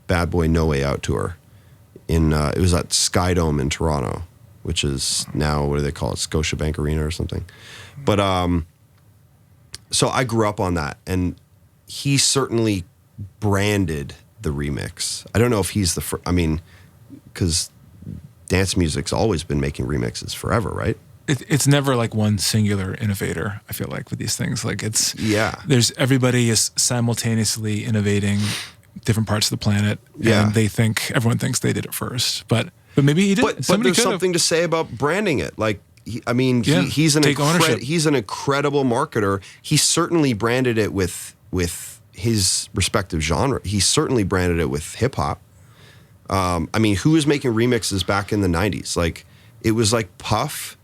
Bad Boy No Way Out tour. It was at Skydome in Toronto, which is now, what do they call it, Scotiabank Arena or something. But so I grew up on that, and he certainly branded the remix. I don't know if he's the first. I mean, because dance music's always been making remixes forever, right? It's never like one singular innovator. I feel like with these things, like there's everybody is simultaneously innovating different parts of the planet, and everyone thinks they did it first, but maybe he did. But there's something to say about branding it, like. He's an incredible marketer. He certainly branded it with his respective genre. He certainly branded it with hip hop. Who was making remixes back in the 90s? Like, it was like Puff,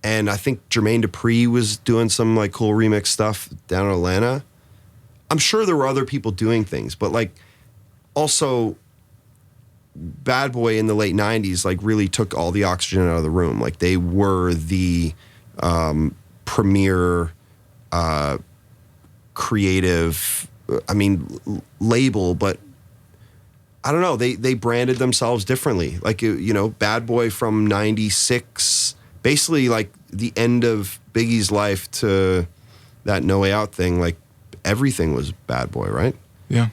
and I think Jermaine Dupri was doing some like cool remix stuff down in Atlanta. I'm sure there were other people doing things, but like also Bad Boy in the late 90s like really took all the oxygen out of the room. Like, they were the premier creative label, but I don't know, they branded themselves differently. Like, Bad Boy from 96, basically like the end of Biggie's life to that No Way Out thing, like everything was Bad Boy, right? Yeah.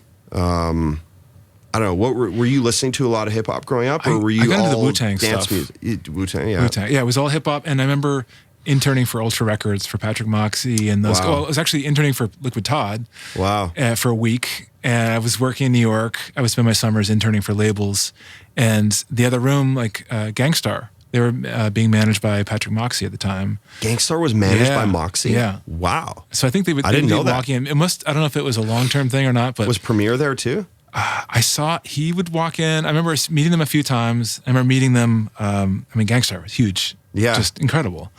I don't know. What were you listening to a lot of hip hop growing up, or were you I got all into the Wu-Tang dance stuff. music? Wu-Tang, yeah. Wu-Tang. Yeah, it was all hip hop, and I remember interning for Ultra Records for Patrick Moxie, and those. Wow. Well, I was actually interning for Liquid Todd. Wow. For a week, and I was working in New York. I would spend my summers interning for labels, and the other room, like Gangstar, they were being managed by Patrick Moxie at the time. Gangstar was managed by Moxie? Yeah. Wow. So I think they would. I didn't know that. Walking in. It must. I don't know if it was a long-term thing or not, but was Premier there too? I saw he would walk in. I remember meeting them a few times. I remember meeting them. Gangstar was huge. Yeah. Just incredible.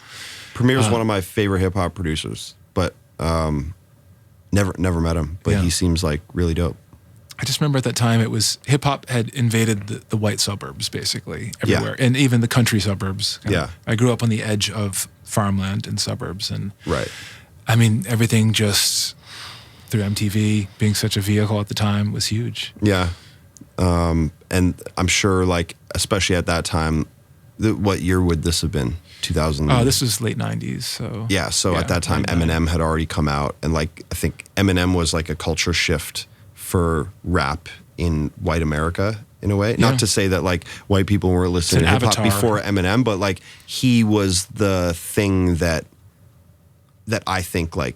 Premier is one of my favorite hip hop producers, but never met him. But he seems like really dope. I just remember at that time it was hip hop had invaded the white suburbs basically everywhere, and even the country suburbs. I grew up on the edge of farmland and suburbs, and everything just through MTV being such a vehicle at the time was huge. Yeah. And I'm sure, like, especially at that time, what year would this have been? 2000? Oh, this was late 90s. So at that time, Eminem had already come out. And, like, I think Eminem was, like, a culture shift for rap in white America in a way. Yeah. Not to say that like white people weren't listening to hip hop before Eminem, but like he was the thing that I think like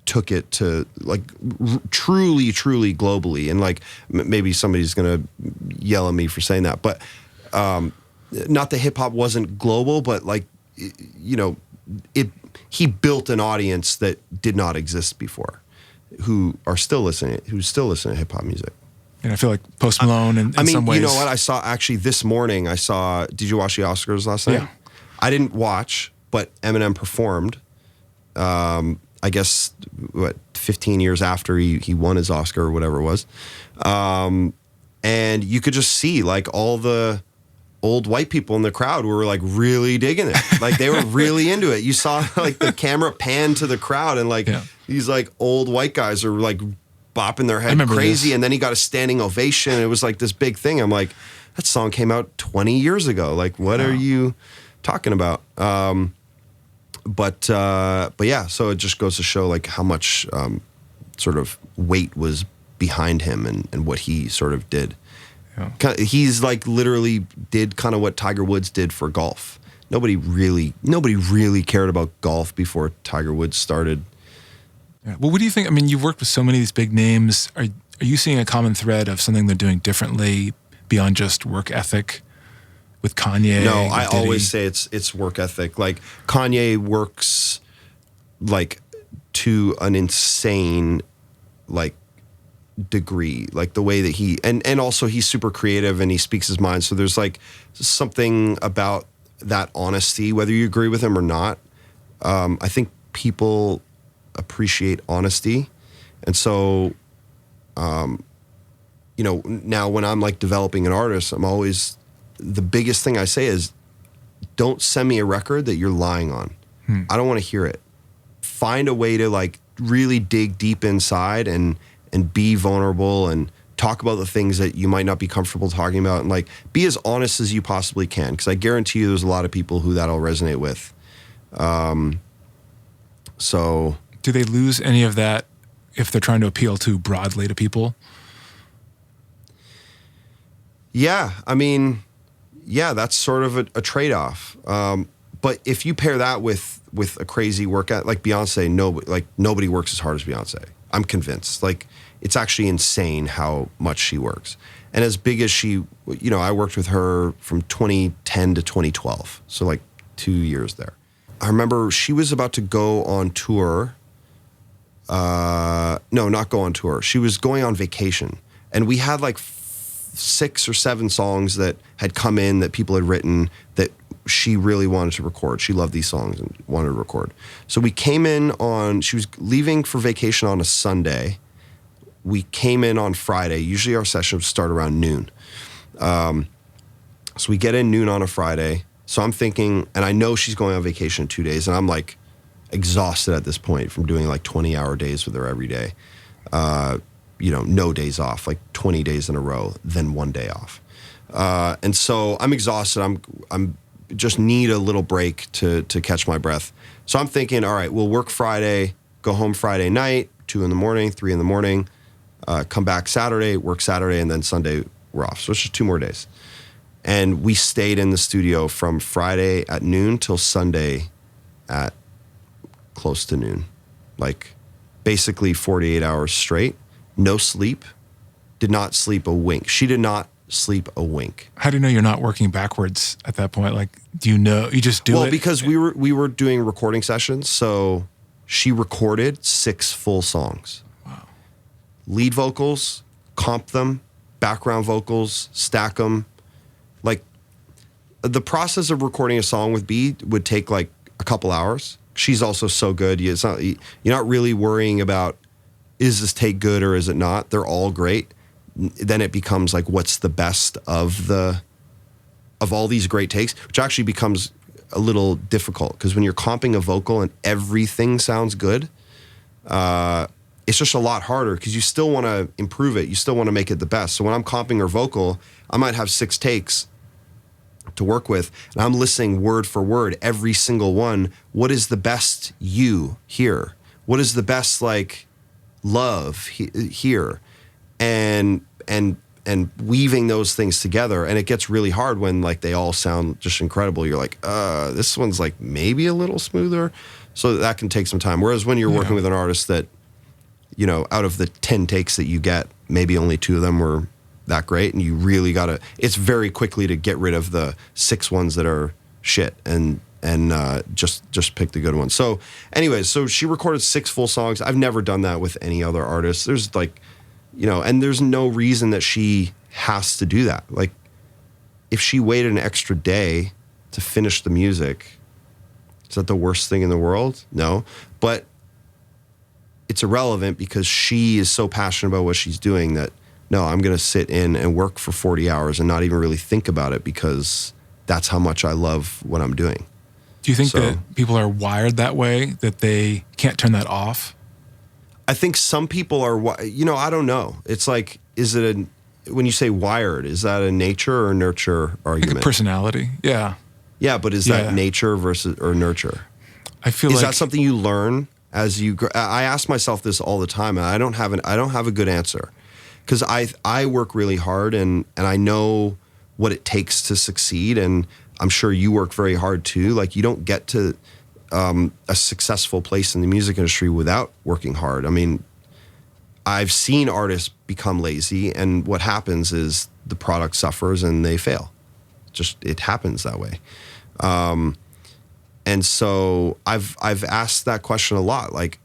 took it to like truly globally. And like maybe somebody's gonna yell at me for saying that, but not that hip hop wasn't global, but like, you know, he built an audience that did not exist before, who's still listening to hip hop music. And I feel like Post Malone in some ways. You know what? I saw actually this morning, did you watch the Oscars last night? Yeah. I didn't watch, but Eminem performed, I guess, 15 years after he won his Oscar or whatever it was. And you could just see like all the old white people in the crowd were like really digging it. Like they were really into it. You saw like the camera pan to the crowd and like these like old white guys are like bopping their head crazy. And then he got a standing ovation. It was like this big thing. I'm like, that song came out 20 years ago. Like, what are you talking about? But yeah, so it just goes to show like how much sort of weight was behind him and what he sort of did. Yeah. He's like literally did kind of what Tiger Woods did for golf. Nobody really cared about golf before Tiger Woods started. Yeah. Well, what do you think? I mean, you've worked with so many of these big names. Are you seeing a common thread of something they're doing differently beyond just work ethic with Kanye? No, I always say it's work ethic. Like Kanye works like to an insane like degree, like the way that he and also he's super creative and he speaks his mind. So there's like something about that honesty, whether you agree with him or not. I think people appreciate honesty. And so, you know, now when I'm like developing an artist, the biggest thing I say is don't send me a record that you're lying on. I don't want to hear it. Find a way to like really dig deep inside and be vulnerable and talk about the things that you might not be comfortable talking about and like be as honest as you possibly can. Because I guarantee you there's a lot of people who that'll resonate with. So do they lose any of that if they're trying to appeal too broadly to people? Yeah, I mean, yeah, that's sort of a trade-off. But if you pair that with a crazy workout like Beyonce, nobody works as hard as Beyonce. I'm convinced. Like it's actually insane how much she works. And as big as she, you know, I worked with her from 2010 to 2012, so like 2 years there. I remember she was about to go on tour. No, not go on tour. She was going on vacation, and we had like 6 or 7 songs that had come in that people had written that she really wanted to record. She loved these songs and wanted to record. So we came in she was leaving for vacation on a Sunday. We came in on Friday. Usually our sessions start around noon. So we get in noon on a Friday. So I'm thinking, and I know she's going on vacation in 2 days, and I'm like exhausted at this point from doing like 20-hour days with her every day. You know, no days off, like 20 days in a row, then 1 day off. And so I'm exhausted. I'm just need a little break to catch my breath. So I'm thinking, all right, we'll work Friday, go home Friday night, 2 in the morning, 3 in the morning, come back Saturday, work Saturday, and then Sunday we're off. So it's just 2 more days. And we stayed in the studio from Friday at noon till Sunday at close to noon. Like basically 48 hours straight, no sleep, did not sleep a wink. She did not sleep a wink. How do you know you're not working backwards at that point? Like, do you know, you just do it? Well, because we were doing recording sessions, so she recorded 6 full songs. Wow. Lead vocals, comp them, background vocals, stack them. Like, the process of recording a song with B would take like a couple hours. She's also so good. You're not really worrying about, is this take good or is it not? They're all great. Then it becomes like, what's the best of all these great takes, which actually becomes a little difficult because when you're comping a vocal and everything sounds good, it's just a lot harder because you still want to improve it. You still want to make it the best. So when I'm comping her vocal, I might have 6 takes to work with, and I'm listening word for word, every single one. What is the best you here? What is the best like love here? And and weaving those things together. And it gets really hard when like they all sound just incredible. You're like, this one's like maybe a little smoother. So that can take some time. Whereas when you're working with an artist that, you know, out of the 10 takes that you get, maybe only 2 of them were that great. And you really gotta, it's very quickly to get rid of the 6 ones that are shit and just pick the good ones. So anyways, so she recorded 6 full songs. I've never done that with any other artist. There's like, you know, and there's no reason that she has to do that. Like if she waited an extra day to finish the music, is that the worst thing in the world? No, but it's irrelevant because she is so passionate about what she's doing that no, I'm going to sit in and work for 40 hours and not even really think about it because that's how much I love what I'm doing. Do you think that people are wired that way, that they can't turn that off? I think some people are, you know, I don't know. It's like, when you say wired, is that a nature or nurture argument? Like a personality, yeah. Yeah, but is that nature versus or nurture? I feel is that something you learn as you grow? I ask myself this all the time, and I don't have a good answer because I work really hard and I know what it takes to succeed, and I'm sure you work very hard too. Like you don't get to a successful place in the music industry without working hard. I mean, I've seen artists become lazy, and what happens is the product suffers and they fail. Just it happens that way. And so I've asked that question a lot. Like,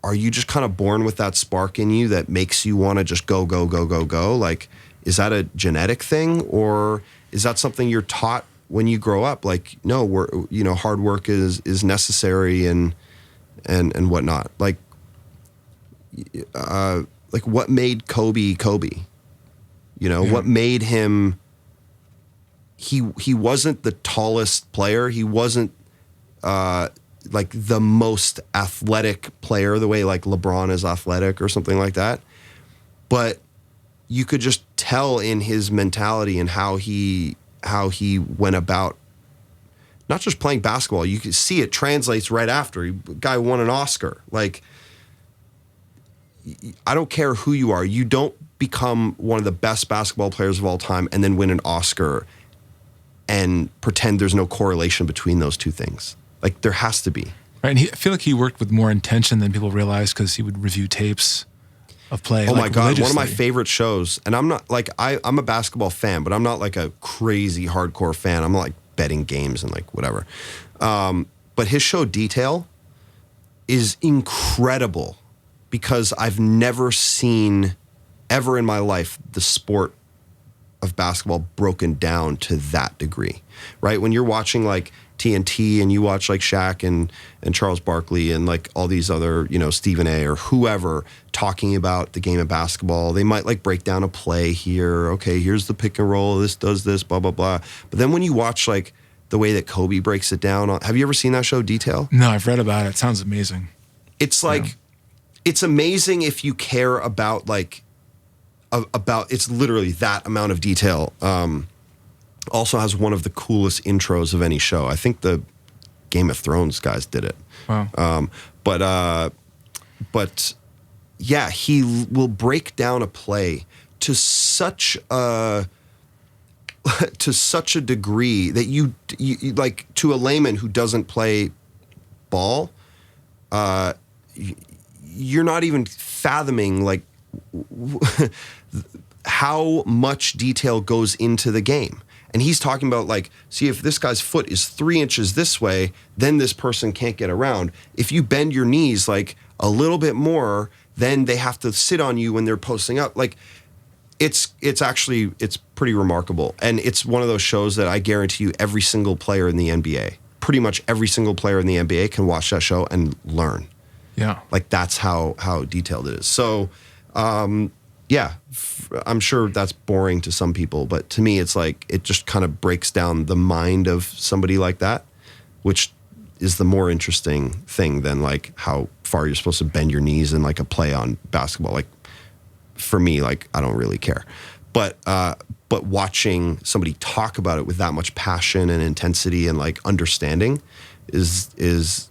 are you just kind of born with that spark in you that makes you want to just go? Like, is that a genetic thing, or is that something you're taught when you grow up? Like, no, hard work is necessary and whatnot. Like what made Kobe? You know, what made him? He wasn't the tallest player. He wasn't like the most athletic player, the way like LeBron is athletic or something like that. But you could just tell in his mentality and how he went about not just playing basketball. You can see it translates right after. Guy won an Oscar. Like, I don't care who you are. You don't become one of the best basketball players of all time and then win an Oscar and pretend there's no correlation between those two things. Like, there has to be. Right, and I feel like he worked with more intention than people realize because he would review tapes of play. Oh my God, one of my favorite shows, and I'm not like, I'm a basketball fan, but I'm not like a crazy hardcore fan. I'm like betting games and like whatever. But his show Detail is incredible because I've never seen ever in my life the sport of basketball broken down to that degree, right? When you're watching like TNT and you watch like Shaq and Charles Barkley and like all these other, you know, Stephen A. or whoever talking about the game of basketball, they might like break down a play here. Okay, here's the pick and roll. This does this, blah, blah, blah. But then when you watch like the way that Kobe breaks it down, have you ever seen that show Detail? No, I've read about it. It sounds amazing. It's like, it's amazing if you care about like, about it's literally that amount of detail. Also has one of the coolest intros of any show. I think the Game of Thrones guys did it. Wow. But yeah, he will break down a play to such a degree that you like, to a layman who doesn't play ball, you're not even fathoming like how much detail goes into the game. And he's talking about like, see, if this guy's foot is 3 inches this way, then this person can't get around. If you bend your knees like a little bit more, then they have to sit on you when they're posting up. Like, it's pretty remarkable. And it's one of those shows that I guarantee you every single player in the NBA, pretty much every single player in the NBA can watch that show and learn. Yeah. Like, that's how detailed it is. So, yeah, I'm sure that's boring to some people, but to me, it's like, it just kind of breaks down the mind of somebody like that, which is the more interesting thing than like how far you're supposed to bend your knees in like a play on basketball. Like, for me, like, I don't really care. But watching somebody talk about it with that much passion and intensity and like understanding is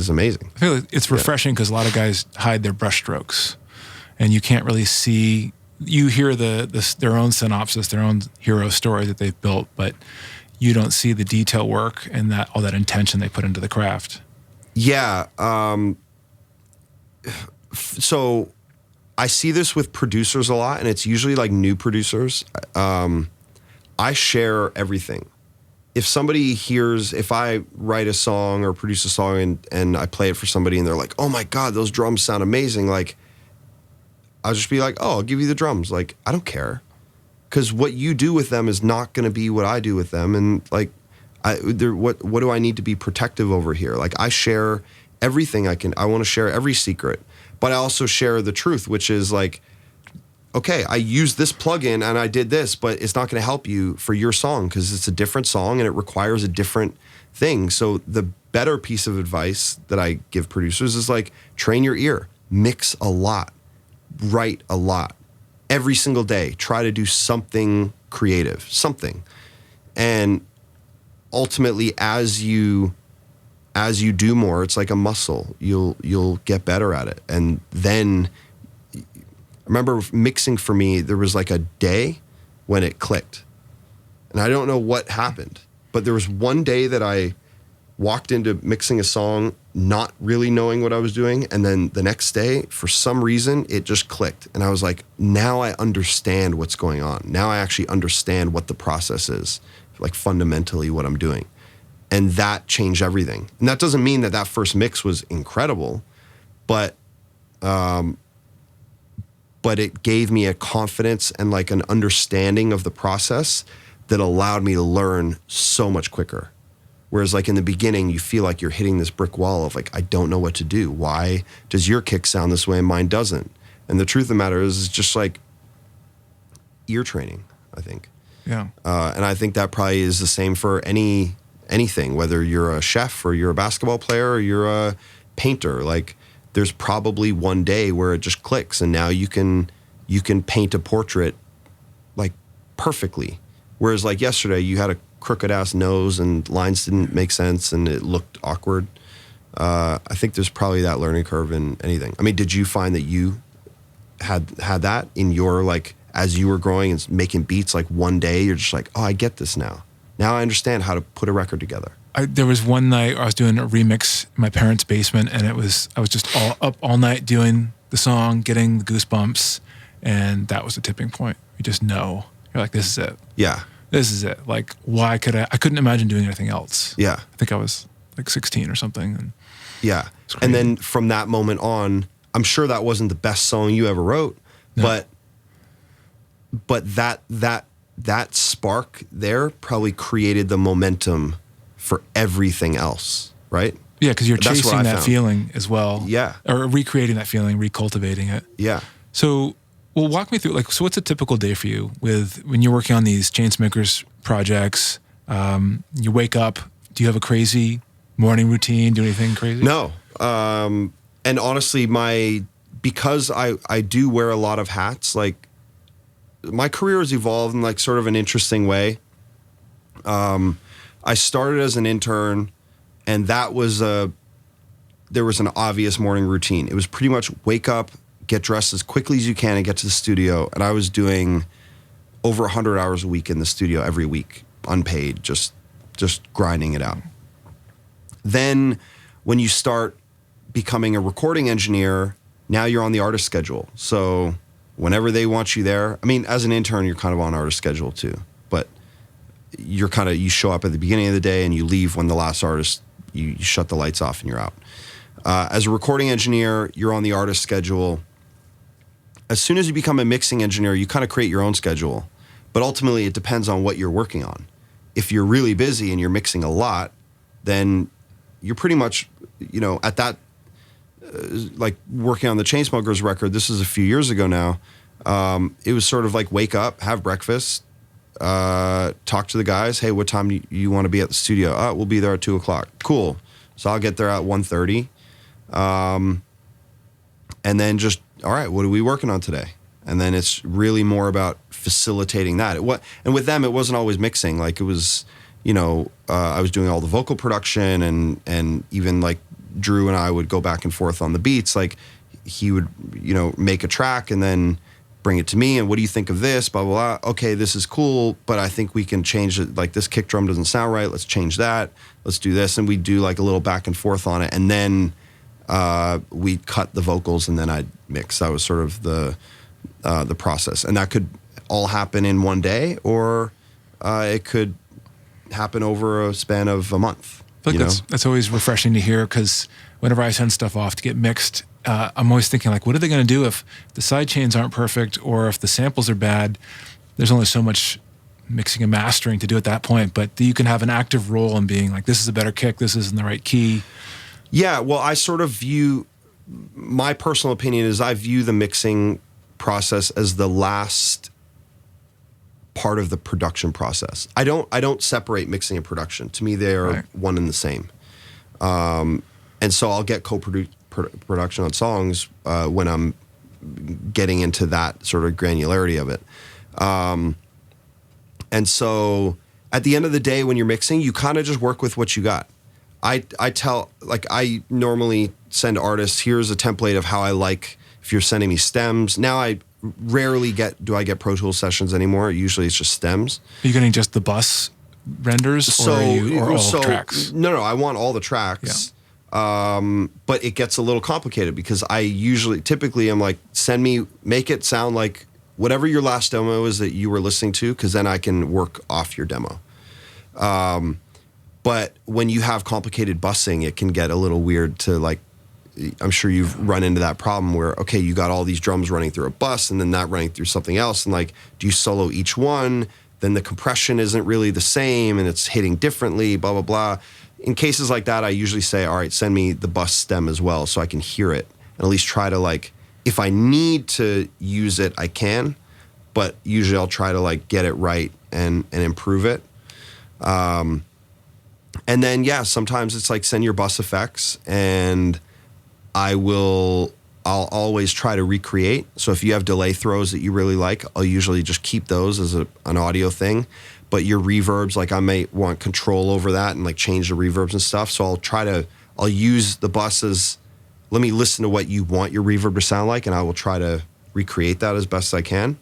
amazing. I feel like it's refreshing because a lot of guys hide their brush strokes. And you can't really see, you hear their own synopsis, their own hero story that they've built, but you don't see the detail work and that all that intention they put into the craft. Yeah. So I see this with producers a lot, and it's usually like new producers. I share everything. If I write a song or produce a song and I play it for somebody and they're like, oh my God, those drums sound amazing. Like, I'll just be like, oh, I'll give you the drums. Like, I don't care. Because what you do with them is not going to be what I do with them. And like, what do I need to be protective over here? Like, I share everything I can. I want to share every secret. But I also share the truth, which is like, okay, I used this plugin and I did this, but it's not going to help you for your song because it's a different song and it requires a different thing. So the better piece of advice that I give producers is like, train your ear, mix a lot, write a lot. Every single day, try to do something creative, something. And ultimately, as you do more, it's like a muscle. You'll get better at it. And then, I remember mixing for me, there was like a day when it clicked. And I don't know what happened, but there was one day that I walked into mixing a song not really knowing what I was doing, and then the next day, for some reason, it just clicked. And I was like, now I understand what's going on. Now I actually understand what the process is, like fundamentally what I'm doing. And that changed everything. And that doesn't mean that first mix was incredible, but it gave me a confidence and like an understanding of the process that allowed me to learn so much quicker. Whereas like in the beginning, you feel like you're hitting this brick wall of like, I don't know what to do. Why does your kick sound this way and mine doesn't? And the truth of the matter is it's just like ear training, I think. Yeah. And I think that probably is the same for anything, whether you're a chef or you're a basketball player or you're a painter. Like there's probably one day where it just clicks and now you can paint a portrait like perfectly. Whereas like yesterday you had a crooked ass nose and lines didn't make sense and it looked awkward. I think there's probably that learning curve in anything. I mean, did you find that you had that in your, like, as you were growing and making beats, like one day you're just like, oh, I get this now. Now I understand how to put a record together. There was one night I was doing a remix in my parents' basement, and I was just up all night doing the song, getting the goosebumps, and that was the tipping point. You just know. You're like, this is it. Yeah. This is it. Like, why could I couldn't imagine doing anything else. Yeah. I think I was like 16 or something. And yeah. And then from that moment on, I'm sure that wasn't the best song you ever wrote, no. but that spark there probably created the momentum for everything else, right? Yeah, because you're chasing that feeling as well. Yeah. Or recreating that feeling, recultivating it. Yeah. So, well, walk me through, like, so what's a typical day for you when you're working on these Chainsmokers projects? You wake up, do you have a crazy morning routine? Do anything crazy? No. And honestly, because I do wear a lot of hats, like, my career has evolved in like sort of an interesting way. I started as an intern, and there was an obvious morning routine. It was pretty much wake up, get dressed as quickly as you can, and get to the studio. And I was doing over 100 hours a week in the studio every week, unpaid, just grinding it out. Then when you start becoming a recording engineer, now you're on the artist schedule. So whenever they want you there, I mean, as an intern, you're kind of on artist schedule too, but you show up at the beginning of the day and you leave when the last artist, you shut the lights off and you're out. As a recording engineer, you're on the artist schedule. As soon as you become a mixing engineer, you kind of create your own schedule, but ultimately it depends on what you're working on. If you're really busy and you're mixing a lot, then you're pretty much, at that, like working on the Chainsmokers record, this is a few years ago now, it was sort of like wake up, have breakfast, talk to the guys. Hey, what time do you want to be at the studio? Oh, we'll be there at 2:00. Cool. So I'll get there at 1:30. And then just, all right, what are we working on today? And then it's really more about facilitating that. And with them, it wasn't always mixing. Like it was, I was doing all the vocal production and even like Drew and I would go back and forth on the beats. Like he would, make a track and then bring it to me, and what do you think of this, blah, blah, blah. Okay, this is cool, but I think we can change it. Like, this kick drum doesn't sound right. Let's change that. Let's do this. And we do like a little back and forth on it. And then we cut the vocals, and then I'd mix. That was sort of the process. And that could all happen in one day, or it could happen over a span of a month. I feel like that's always refreshing to hear, because whenever I send stuff off to get mixed, I'm always thinking, like, what are they going to do if the side chains aren't perfect, or if the samples are bad? There's only so much mixing and mastering to do at that point, but you can have an active role in being like, this is a better kick, this isn't the right key. Yeah, well, I sort of view, my personal opinion is I view the mixing process as the last part of the production process. I don't separate mixing and production. To me, they are one and the same. And so I'll get production on songs when I'm getting into that sort of granularity of it. And so at the end of the day, when you're mixing, you kind of just work with what you got. I normally send artists, here's a template of how I like, if you're sending me stems. Now I rarely get Pro Tools sessions anymore. Usually it's just stems. Are you getting just the bus renders, or all the tracks? No, I want all the tracks. Yeah. But it gets a little complicated, because typically I'm like, make it sound like whatever your last demo is that you were listening to, because then I can work off your demo. But when you have complicated busing, it can get a little weird to, like, I'm sure you've run into that problem where, okay, you got all these drums running through a bus and then that running through something else. And like, do you solo each one? Then the compression isn't really the same and it's hitting differently, blah, blah, blah. In cases like that, I usually say, all right, send me the bus stem as well so I can hear it. And at least try to, like, if I need to use it, I can. But usually I'll try to, like, get it right and improve it. And then, yeah, sometimes it's like, send your bus effects, and I'll always try to recreate. So if you have delay throws that you really like, I'll usually just keep those as an audio thing. But your reverbs, like, I may want control over that and, like, change the reverbs and stuff. So I'll use the buses. Let me listen to what you want your reverb to sound like, and I will try to recreate that as best I can.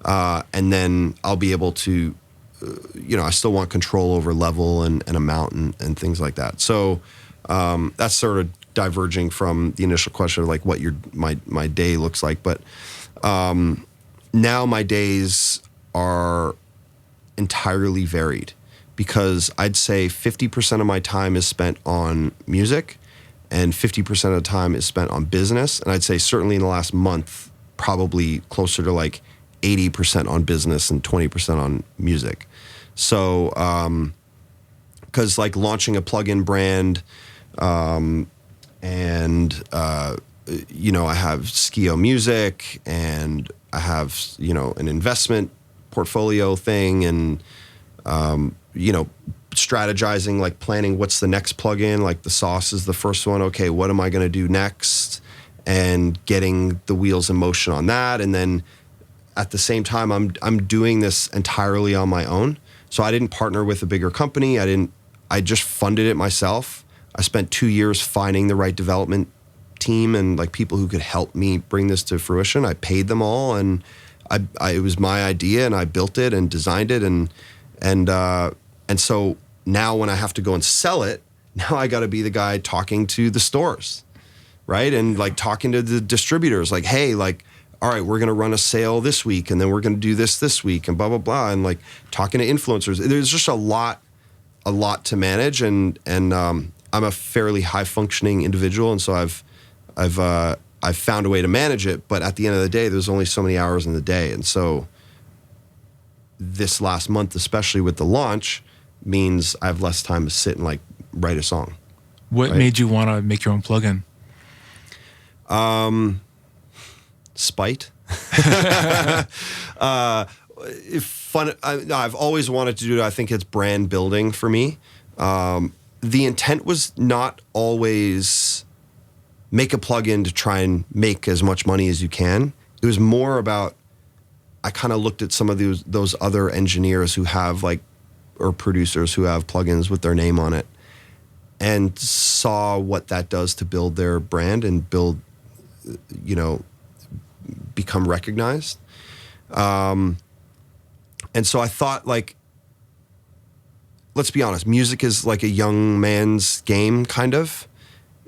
And then I'll be able to, I still want control over level and amount and things like that. So that's sort of diverging from the initial question of, like, what my day looks like. But now my days are entirely varied, because I'd say 50% of my time is spent on music and 50% of the time is spent on business. And I'd say certainly in the last month, probably closer to like 80% on business and 20% on music. So, because like launching a plugin brand, and I have Skio Music, and I have an investment portfolio thing, and strategizing, like planning what's the next plugin. Like the Sauce is the first one. Okay, what am I going to do next? And getting the wheels in motion on that. And then at the same time, I'm doing this entirely on my own. So I didn't partner with a bigger company. I just funded it myself. I spent 2 years finding the right development team and like people who could help me bring this to fruition. I paid them all, and it was my idea, and I built it and designed it, and so now when I have to go and sell it, now I got to be the guy talking to the stores, right? And like talking to the distributors, like, hey, like, all right, we're going to run a sale this week, and then we're going to do this week, and blah, blah, blah. And like talking to influencers. There's just a lot to manage. And I'm a fairly high functioning individual. And so I've found a way to manage it. But at the end of the day, there's only so many hours in the day. And so this last month, especially with the launch, means I have less time to sit and like write a song. What made you want to make your own plugin? Spite. Fun. I've always wanted to do it. I think it's brand building for me. The intent was not always make a plugin to try and make as much money as you can. It was more about, I kind of looked at some of those other engineers who have like, or producers who have plugins with their name on it, and saw what that does to build their brand and build, become recognized. And so I thought, like, let's be honest, music is like a young man's game, kind of.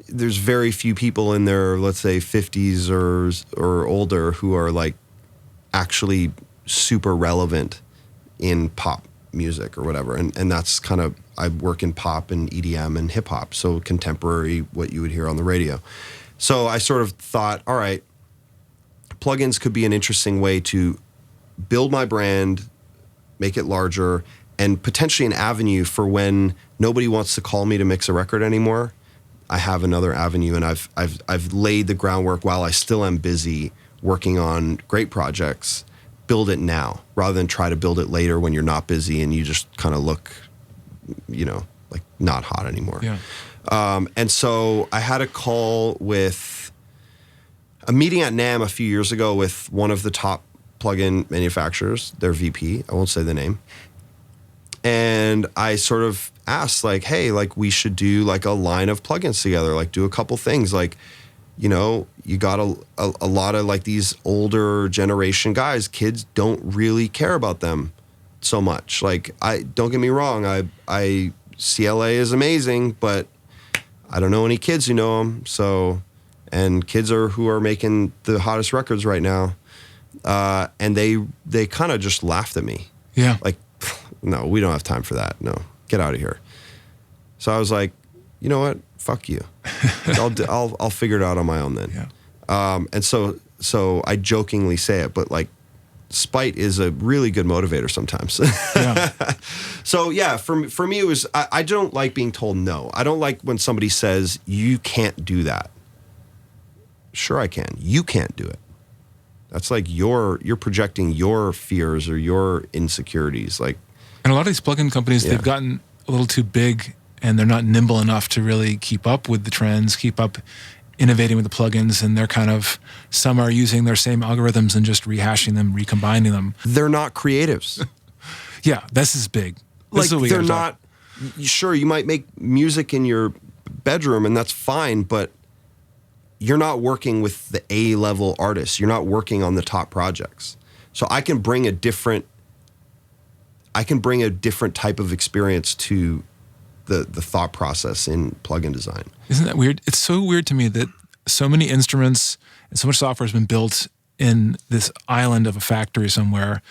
There's very few people in their, let's say, 50s or older who are like actually super relevant in pop music or whatever. And that's kind of, I work in pop and EDM and hip hop, so contemporary, what you would hear on the radio. So I sort of thought, all right, plugins could be an interesting way to build my brand, make it larger, and potentially an avenue for when nobody wants to call me to mix a record anymore. I have another avenue, and I've laid the groundwork while I still am busy working on great projects. Build it now rather than try to build it later when you're not busy and you just kind of look, like not hot anymore. Yeah. And so I had a call with a meeting at NAMM a few years ago with one of the top plugin manufacturers, their VP. I won't say the name. And I sort of asked, like, hey, like, we should do like a line of plugins together, like do a couple things. Like, you got a lot of like these older generation guys, kids don't really care about them so much. Like, don't get me wrong, I CLA is amazing, but I don't know any kids who know them. So, and kids are who are making the hottest records right now. And they kind of just laughed at me. Yeah. Like, no, we don't have time for that. No, get out of here. So I was like, you know what? Fuck you. I'll figure it out on my own then. Yeah. And so I jokingly say it, but like, spite is a really good motivator sometimes. Yeah. So yeah, for me it was, I don't like being told no. I don't like when somebody says you can't do that. Sure I can. You can't do it. That's like you're projecting your fears or your insecurities. Like, and a lot of these plugin companies, they've gotten a little too big and they're not nimble enough to really keep up with the trends, keep up innovating with the plugins, and they're kind of, some are using their same algorithms and just rehashing them, recombining them. They're not creatives. Yeah, this is big. Like, they're not, sure, you might make music in your bedroom and that's fine, but you're not working with the A-level artists. You're not working on the top projects. So I can bring a different type of experience to the thought process in plugin design. Isn't that weird? It's so weird to me that so many instruments and so much software has been built in this island of a factory somewhere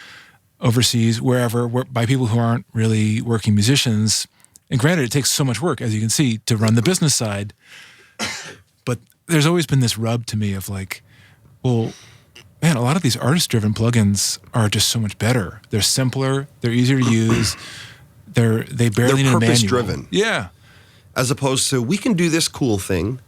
overseas, wherever, by people who aren't really working musicians. And granted, it takes so much work, as you can see, to run the business side. But there's always been this rub to me of like, well, man, a lot of these artist-driven plugins are just so much better. They're simpler. They're easier to use. They barely need a manual. They're purpose-driven. Yeah. As opposed to, we can do this cool thing.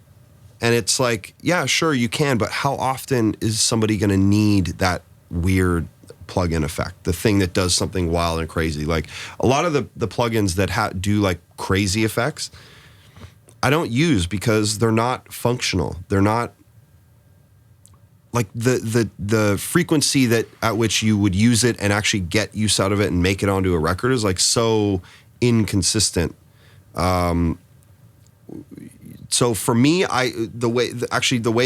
And it's like, yeah, sure, you can, but how often is somebody going to need that weird plugin effect, the thing that does something wild and crazy? Like, a lot of the plugins that do like crazy effects, I don't use because they're not functional. They're not like the frequency that at which you would use it and actually get use out of it and make it onto a record is like so inconsistent. So for me, the way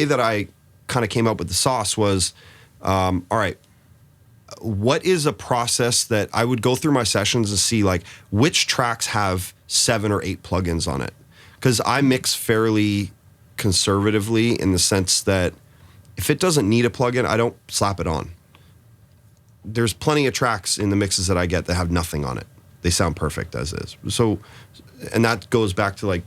that I kind of came up with the sauce was, all right, what is a process that I would go through my sessions and see like which tracks have 7 or 8 plugins on it? Because I mix fairly conservatively in the sense that if it doesn't need a plugin, I don't slap it on. There's plenty of tracks in the mixes that I get that have nothing on it. They sound perfect as is. So, and that goes back to like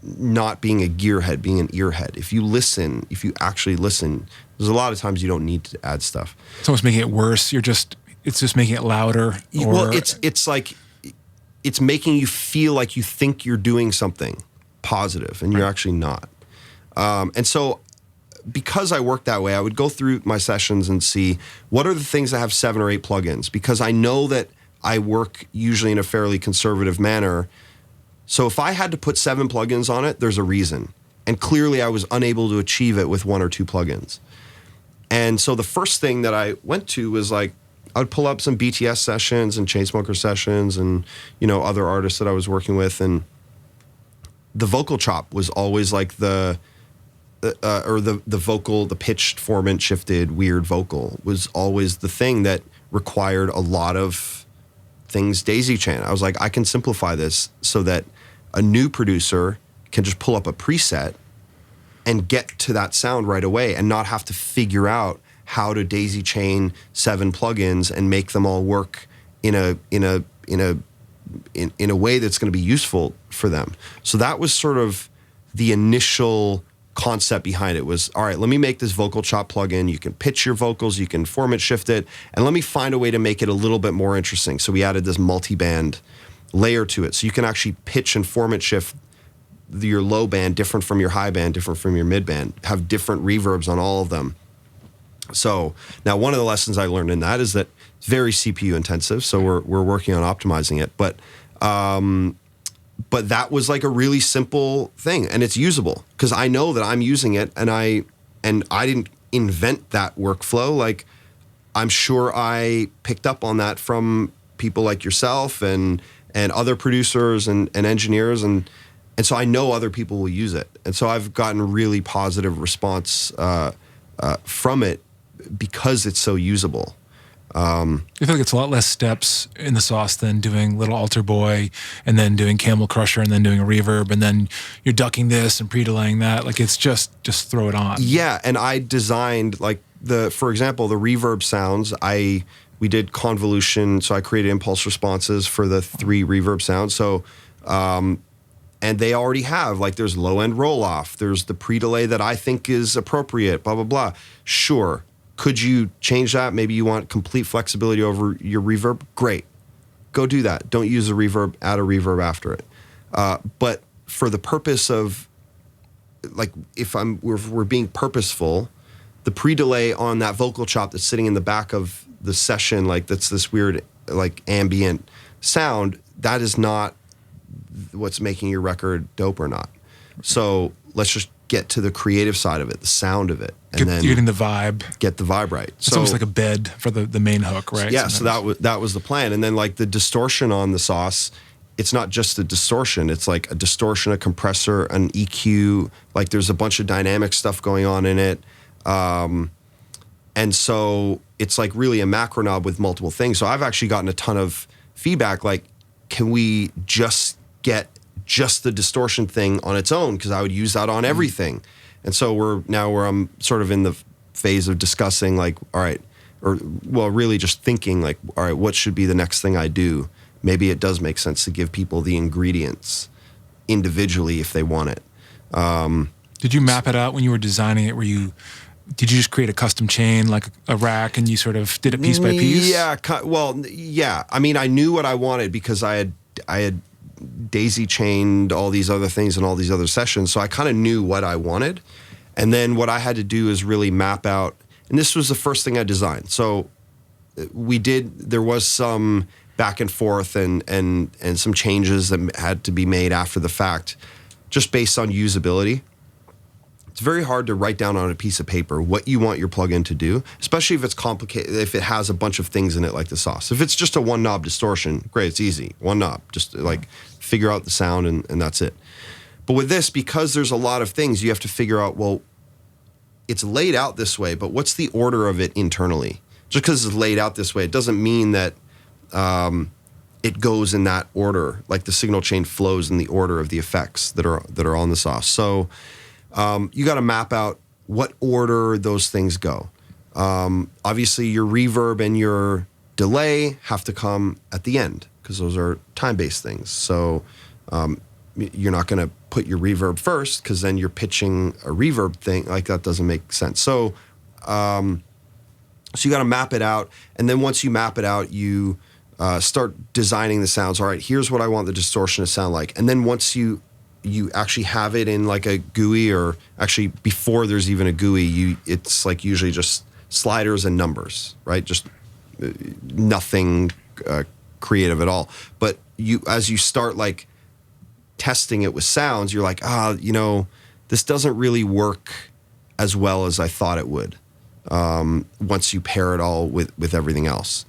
not being a gearhead, being an earhead. If you actually listen, there's a lot of times you don't need to add stuff. It's almost making it worse. It's just making it louder. Well, it's like, it's making you feel like you think you're doing something positive and you're actually not. And so because I work that way, I would go through my sessions and see what are the things that have 7 or 8 plugins, because I know that I work usually in a fairly conservative manner. So if I had to put 7 plugins on it, there's a reason. And clearly I was unable to achieve it with 1 or 2 plugins. And so the first thing that I went to was like, I would pull up some BTS sessions and Chainsmokers sessions and, other artists that I was working with. And the vocal chop was always like or the vocal, the pitched, formant, shifted, weird vocal was always the thing that required a lot of things daisy chain. I was like, I can simplify this so that a new producer can just pull up a preset and get to that sound right away and not have to figure out how to daisy chain 7 plugins and make them all work in a way that's going to be useful for them. So that was sort of the initial concept behind it was, all right, let me make this vocal chop plugin. You can pitch your vocals, you can format shift it, and let me find a way to make it a little bit more interesting. So we added this multi-band layer to it. So you can actually pitch and format shift your low band different from your high band, different from your mid band, have different reverbs on all of them. So now one of the lessons I learned in that is that it's very CPU intensive. So we're working on optimizing it. But that was like a really simple thing, and it's usable because I know that I'm using it, and I didn't invent that workflow. Like, I'm sure I picked up on that from people like yourself and other producers and engineers, and so I know other people will use it, and so I've gotten really positive response from it because it's so usable. I feel like it's a lot less steps in the sauce than doing Little Altar Boy and then doing Camel Crusher and then doing a reverb and then you're ducking this and pre-delaying that. Like, it's just throw it on. Yeah, and I designed, like, for example, the reverb sounds, we did convolution, so I created impulse responses for the 3 reverb sounds. So, and they already have, like, there's low-end roll-off, there's the pre-delay that I think is appropriate, blah, blah, blah. Sure. Could you change that? Maybe you want complete flexibility over your reverb? Great. Go do that. Don't use a reverb, add a reverb after it. But for the purpose of, like, if we're being purposeful, the pre-delay on that vocal chop that's sitting in the back of the session, like, that's this weird, like, ambient sound, that is not what's making your record dope or not. So let's just get to the creative side of it, the sound of it, and then getting the vibe. Get the vibe right. It's almost like a bed for the main hook, right? Yeah, sometimes. So that was the plan. And then, like, the distortion on the sauce, it's not just a distortion. It's like a distortion, a compressor, an EQ. Like, there's a bunch of dynamic stuff going on in it. And so it's like really a macro knob with multiple things. So I've actually gotten a ton of feedback, like, can we just get just the distortion thing on its own? Because I would use that on everything. And so where I'm sort of in the phase of discussing, like, all right, or, well, really just thinking, like, all right, what should be the next thing I do? Maybe it does make sense to give people the ingredients individually if they want it. Did you map it out when you were designing it? Did you just create a custom chain, like a rack, and you sort of did it piece by piece? Yeah, well, yeah. I mean, I knew what I wanted because I had daisy chained all these other things in all these other sessions, so I kind of knew what I wanted. And then what I had to do is really map out, and this was the first thing I designed. So there was some back and forth and some changes that had to be made after the fact, just based on usability. It's very hard to write down on a piece of paper what you want your plugin to do, especially if it's complicated, if it has a bunch of things in it like the sauce. If it's just a one knob distortion, great, it's easy. One knob, just like figure out the sound and that's it. But with this, because there's a lot of things, you have to figure out, well, it's laid out this way, but what's the order of it internally? Just because it's laid out this way, it doesn't mean that it goes in that order, like the signal chain flows in the order of the effects that are on the sauce. So you got to map out what order those things go. Obviously, your reverb and your delay have to come at the end because those are time-based things. So you're not going to put your reverb first because then you're pitching a reverb thing. Like, that doesn't make sense. So you got to map it out. And then once you map it out, you start designing the sounds. All right, here's what I want the distortion to sound like. And then once you actually have it in like a GUI, or actually before there's even a GUI, it's like usually just sliders and numbers, right? Just nothing creative at all. But as you start like testing it with sounds, you're like, this doesn't really work as well as I thought it would. Once you pair it all with everything else,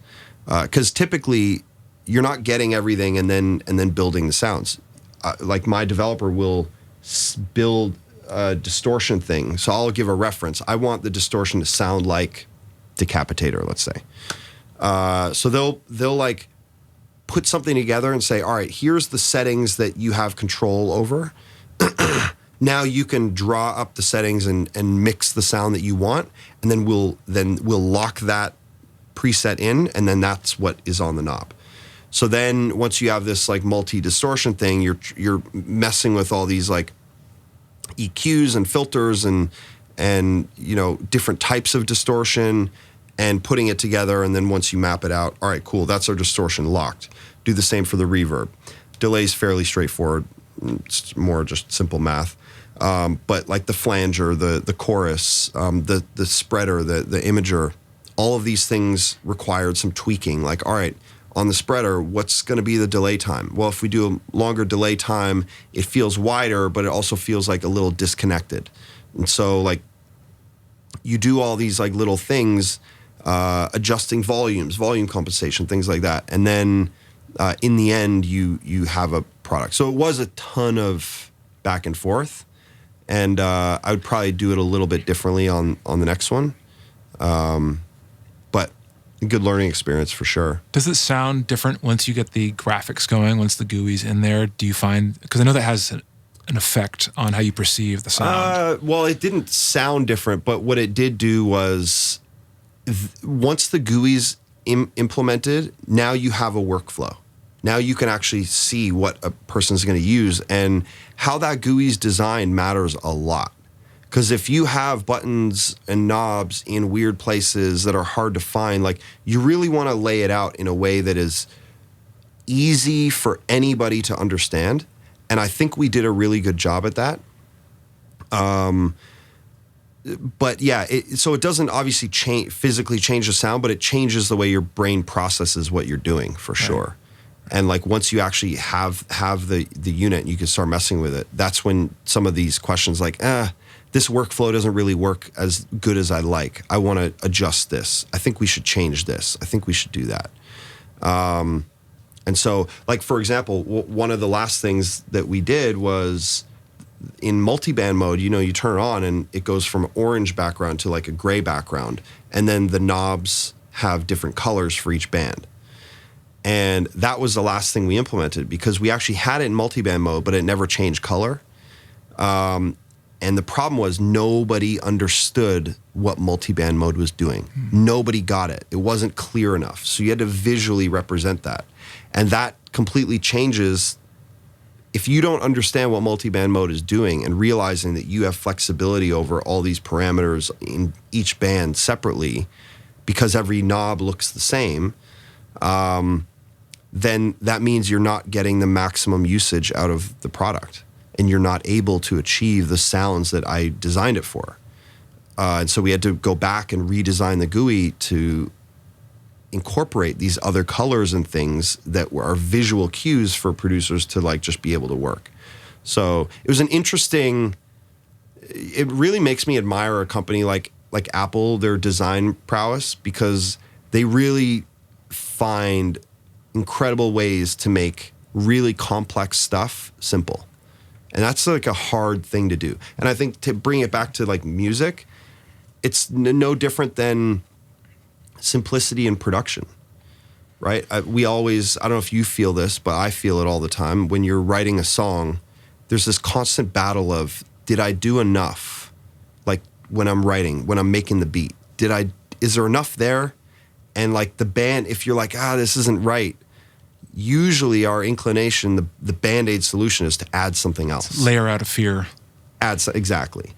because typically you're not getting everything and then building the sounds. Like, my developer will build a distortion thing. So I'll give a reference. I want the distortion to sound like Decapitator, let's say. So they'll like put something together and say, all right, here's the settings that you have control over. Now you can draw up the settings and mix the sound that you want, and then we'll lock that preset in, and then that's what is on the knob. So then once you have this like multi-distortion thing, you're messing with all these like EQs and filters and you know, different types of distortion and putting it together. And then once you map it out, all right, cool, that's our distortion locked. Do the same for the reverb. Delay's fairly straightforward. It's more just simple math. But like the flanger, the chorus, the spreader, the imager, all of these things required some tweaking. Like, all right, on the spreader, what's going to be the delay time? Well, if we do a longer delay time, it feels wider, but it also feels like a little disconnected. And so like you do all these like little things, adjusting volumes, volume compensation, things like that. And then in the end, you have a product. So it was a ton of back and forth. And I would probably do it a little bit differently on the next one. But a good learning experience for sure. Does it sound different once you get the graphics going, once the GUI's in there? Do you find, because I know that has an effect on how you perceive the sound. Well, it didn't sound different, but what it did do was once the GUI's implemented, now you have a workflow. Now you can actually see what a person's going to use, and how that GUI's designed matters a lot. Because if you have buttons and knobs in weird places that are hard to find, like you really want to lay it out in a way that is easy for anybody to understand. And I think we did a really good job at that. But yeah, so it doesn't obviously physically change the sound, but it changes the way your brain processes what you're doing for sure. And like once you actually have the unit and you can start messing with it, that's when some of these questions like, this workflow doesn't really work as good as I like. I want to adjust this. I think we should change this. I think we should do that. And so, like, for example, one of the last things that we did was in multiband mode, you know, you turn it on and it goes from orange background to like a gray background. And then the knobs have different colors for each band. And that was the last thing we implemented because we actually had it in multiband mode, but it never changed color. And the problem was nobody understood what multiband mode was doing. Nobody got it. It wasn't clear enough. So you had to visually represent that. And that completely changes if you don't understand what multiband mode is doing and realizing that you have flexibility over all these parameters in each band separately because every knob looks the same, then that means you're not getting the maximum usage out of the product. And you're not able to achieve the sounds that I designed it for. And so we had to go back and redesign the GUI to incorporate these other colors and things that are visual cues for producers to like just be able to work. So it was an interesting, it really makes me admire a company like Apple, their design prowess, because they really find incredible ways to make really complex stuff simple. And that's like a hard thing to do. And I think to bring it back to like music, it's no different than simplicity in production, right? We always, I don't know if you feel this, but I feel it all the time. When you're writing a song, there's this constant battle of, did I do enough? Like when I'm writing, when I'm making the beat, is there enough there? And like the band, if you're like, this isn't right, usually our inclination, the Band-Aid solution is to add something else. Layer out of fear. Exactly.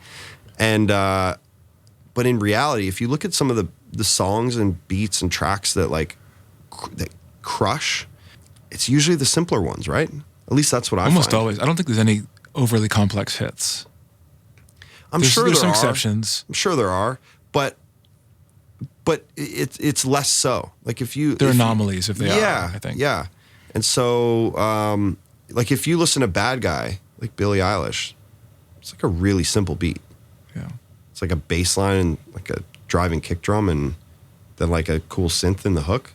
And, but in reality, if you look at some of the songs and beats and tracks that like, that crush, it's usually the simpler ones, right? At least that's what I Almost find. always. I don't think there's any overly complex hits. There's some exceptions. I'm sure there are, but it's less so. Like if you... They're anomalies if they are, I think. Yeah. And so, like if you listen to Bad Guy, like Billie Eilish, it's like a really simple beat. Yeah. It's like a bass line and like a driving kick drum and then like a cool synth in the hook.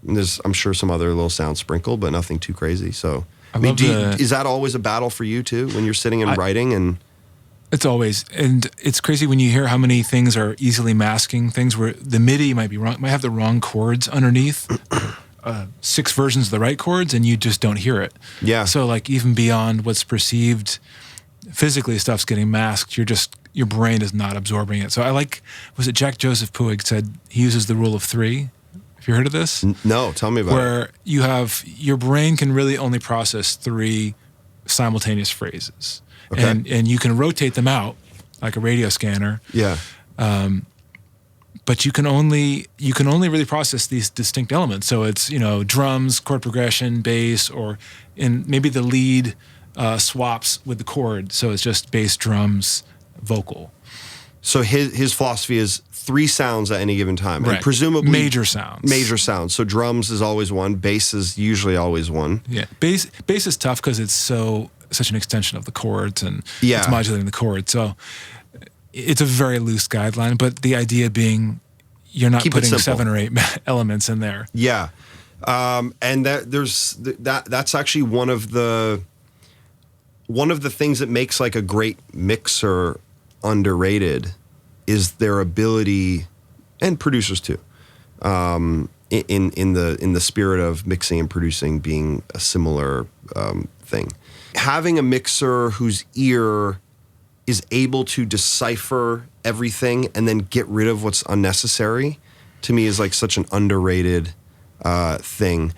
And there's, I'm sure, some other little sounds sprinkled, but nothing too crazy. So, is that always a battle for you too when you're sitting and writing? And It's always, and it's crazy when you hear how many things are easily masking things where the MIDI might be wrong, might have the wrong chords underneath, 6 versions of the right chords, and you just don't hear it. Yeah. So like even beyond what's perceived physically, stuff's getting masked. Your brain is not absorbing it. So I like, was it Jack Joseph Puig said he uses the rule of 3? Have you heard of this? No, tell me about it. Where you have, your brain can really only process 3 simultaneous phrases. Okay. And you can rotate them out like a radio scanner. Yeah. But you can only really process these distinct elements. So it's, drums, chord progression, bass, or in maybe the lead swaps with the chord. So it's just bass, drums, vocal. So his philosophy is 3 sounds at any given time. Right. And presumably major sounds. Major sounds. So drums is always 1, bass is usually always 1. Yeah. Bass is tough because it's such an extension of the chords, and Yeah. it's modulating the chords. So it's a very loose guideline, but the idea being you're not Keep it putting simple. 7 or 8 elements in there. Yeah. And that's actually one of the things that makes like a great mixer underrated is their ability, and producers too, in the spirit of mixing and producing being a similar thing. Having a mixer whose ear is able to decipher everything and then get rid of what's unnecessary, to me is like such an underrated thing.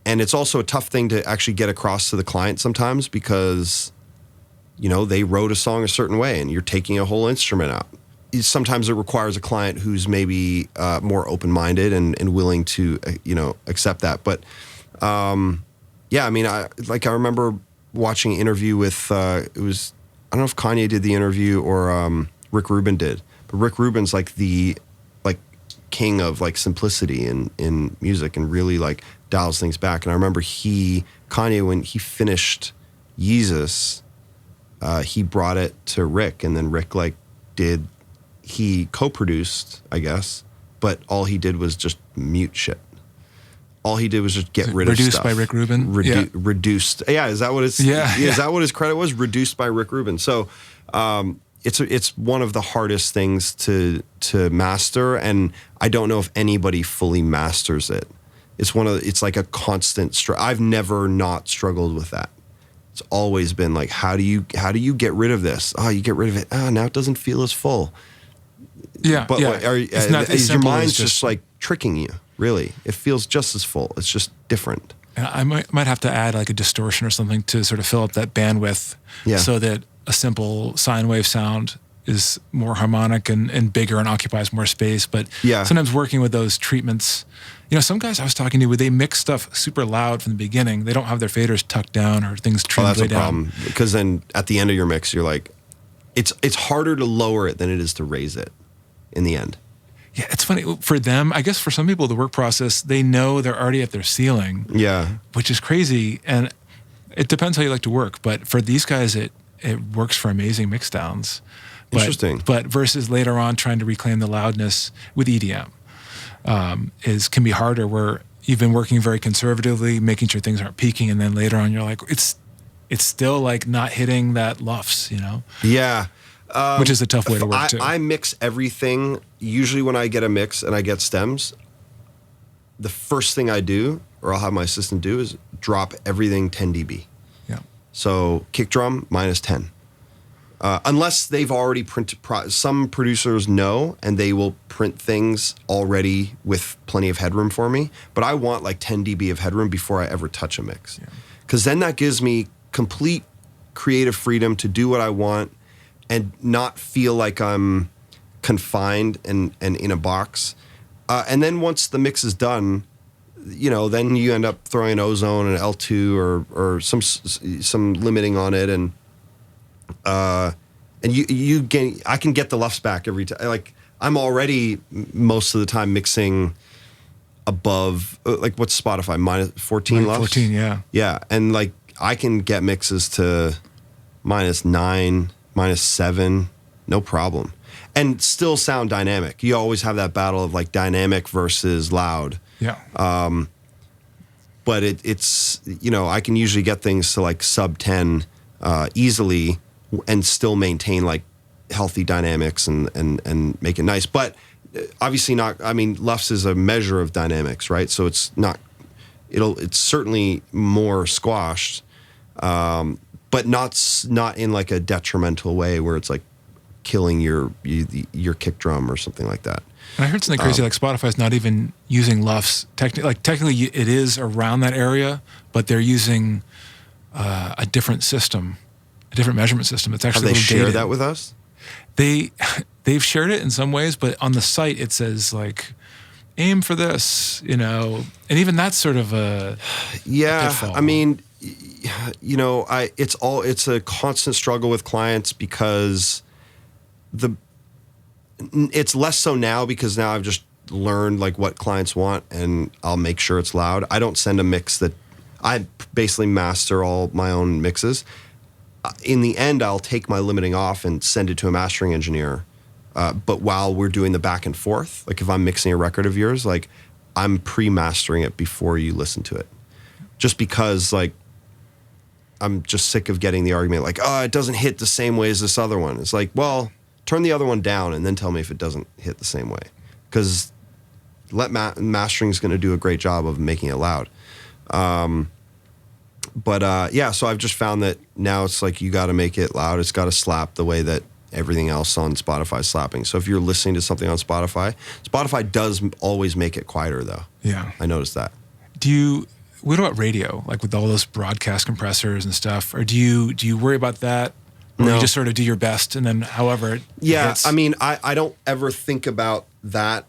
And it's also a tough thing to actually get across to the client sometimes because, they wrote a song a certain way and you're taking a whole instrument out. Sometimes it requires a client who's maybe more open-minded and willing to, accept that. But yeah, I mean, I remember watching an interview with, I don't know if Kanye did the interview or Rick Rubin did, but Rick Rubin's like the king of like simplicity in music and really like dials things back. And I remember Kanye, when he finished Yeezus, he brought it to Rick, and then Rick he co-produced, I guess, but all he did was just mute shit. All he did was just get rid of stuff. Reduced by Rick Rubin? Reduced. Yeah, is that what it's? Yeah. Is that what his credit was? Reduced by Rick Rubin. So it's one of the hardest things to master, and I don't know if anybody fully masters it. It's like a constant I've never not struggled with that. It's always been like, how do you get rid of this? Oh, you get rid of it. Oh, now it doesn't feel as full. Yeah, but yeah. It's not as your mind's just like tricking you. Really, it feels just as full. It's just different. And I might have to add like a distortion or something to sort of fill up that bandwidth, so that a simple sine wave sound is more harmonic and bigger and occupies more space. But sometimes working with those treatments, some guys I was talking to, they mix stuff super loud from the beginning. They don't have their faders tucked down or things trimmed way down. That's a problem, because then at the end of your mix, you're like, it's harder to lower it than it is to raise it in the end. Yeah, it's funny. For them, I guess for some people, the work process, they know they're already at their ceiling. Yeah. Which is crazy. And it depends how you like to work. But for these guys, it works for amazing mix downs. Interesting. But versus later on trying to reclaim the loudness with EDM can be harder, where you've been working very conservatively, making sure things aren't peaking. And then later on, you're like, it's still like not hitting that lufs, Yeah. Which is a tough way to work too. I mix everything. Usually when I get a mix and I get stems, the first thing I do, or I'll have my assistant do, is drop everything 10 dB. Yeah. So kick drum -10. Unless they've already printed, some producers know, and they will print things already with plenty of headroom for me. But I want like 10 dB of headroom before I ever touch a mix. Because then that gives me complete creative freedom to do what I want and not feel like I'm confined and in a box. And then once the mix is done, then you end up throwing ozone and L2 or some limiting on it, and I can get the lufs back every time. Like, I'm already most of the time mixing above, like, what's Spotify, -14 lufs? 14, yeah. Yeah, and like I can get mixes to -9, -7, no problem. And still sound dynamic. You always have that battle of like dynamic versus loud. Yeah. But it's I can usually get things to like sub 10 easily and still maintain like healthy dynamics and make it nice. But obviously not. I mean, LUFS is a measure of dynamics, right? So it's not. It's certainly more squashed, but not in like a detrimental way where it's like killing your kick drum or something like that. And I heard something crazy, like Spotify's not even using LUFS. Technically, it is around that area, but they're using a different system, a different measurement system. It's actually Have they shared dated. that with us? They've shared it in some ways, but on the site it says like aim for this, and even that's sort of a pitfall. I mean, it's a constant struggle with clients because it's less so now because now I've just learned like what clients want and I'll make sure it's loud. I don't send a mix that I basically master all my own mixes. In the end, I'll take my limiting off and send it to a mastering engineer. But while we're doing the back and forth, like if I'm mixing a record of yours, like I'm pre-mastering it before you listen to it. Just because like I'm just sick of getting the argument like, oh, it doesn't hit the same way as this other one. It's like, well, turn the other one down and then tell me if it doesn't hit the same way. Because mastering is going to do a great job of making it loud. So I've just found that now it's like you got to make it loud. It's got to slap the way that everything else on Spotify is slapping. So if you're listening to something on Spotify does always make it quieter though. Yeah. I noticed that. What about radio? Like with all those broadcast compressors and stuff, or do you worry about that? Or No. you just sort of do your best and then however it hits? I mean, I don't ever think about that.